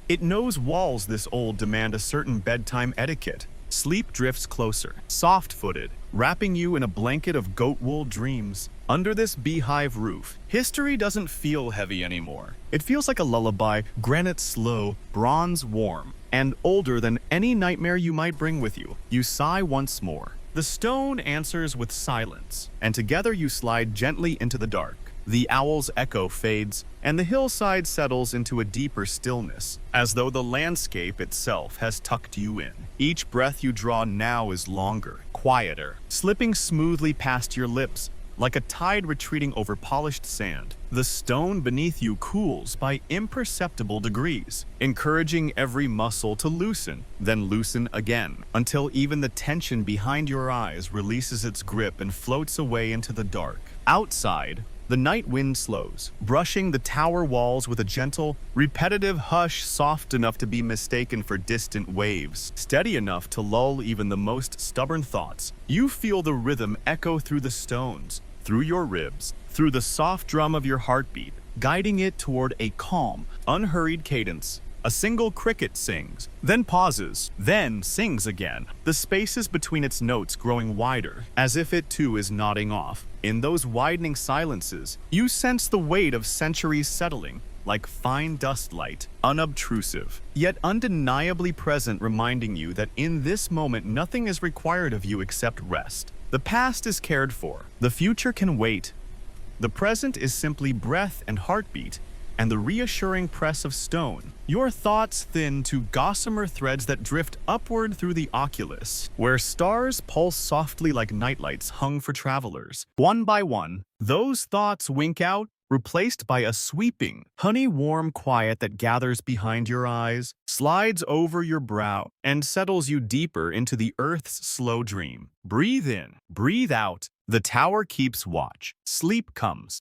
it knows walls this old demand a certain bedtime etiquette. Sleep drifts closer, soft-footed, wrapping you in a blanket of goat wool dreams. Under this beehive roof, history doesn't feel heavy anymore. It feels like a lullaby, granite slow, bronze warm, and older than any nightmare you might bring with you. You sigh once more. The stone answers with silence, and together you slide gently into the dark. The owl's echo fades, and the hillside settles into a deeper stillness, as though the landscape itself has tucked you in. Each breath you draw now is longer, quieter, slipping smoothly past your lips, like a tide retreating over polished sand. The stone beneath you cools by imperceptible degrees, encouraging every muscle to loosen, then loosen again, until even the tension behind your eyes releases its grip and floats away into the dark. Outside, the night wind slows, brushing the tower walls with a gentle, repetitive hush soft enough to be mistaken for distant waves, steady enough to lull even the most stubborn thoughts. You feel the rhythm echo through the stones, through your ribs, through the soft drum of your heartbeat, guiding it toward a calm, unhurried cadence. A single cricket sings, then pauses, then sings again, the spaces between its notes growing wider, as if it too is nodding off. In those widening silences, you sense the weight of centuries settling, like fine dust light, unobtrusive, yet undeniably present, reminding you that in this moment nothing is required of you except rest. The past is cared for, the future can wait. The present is simply breath and heartbeat, and the reassuring press of stone. Your thoughts thin to gossamer threads that drift upward through the oculus, where stars pulse softly like nightlights hung for travelers. One by one, those thoughts wink out, replaced by a sweeping, honey-warm quiet that gathers behind your eyes, slides over your brow, and settles you deeper into the earth's slow dream. Breathe in, breathe out. The tower keeps watch. Sleep comes.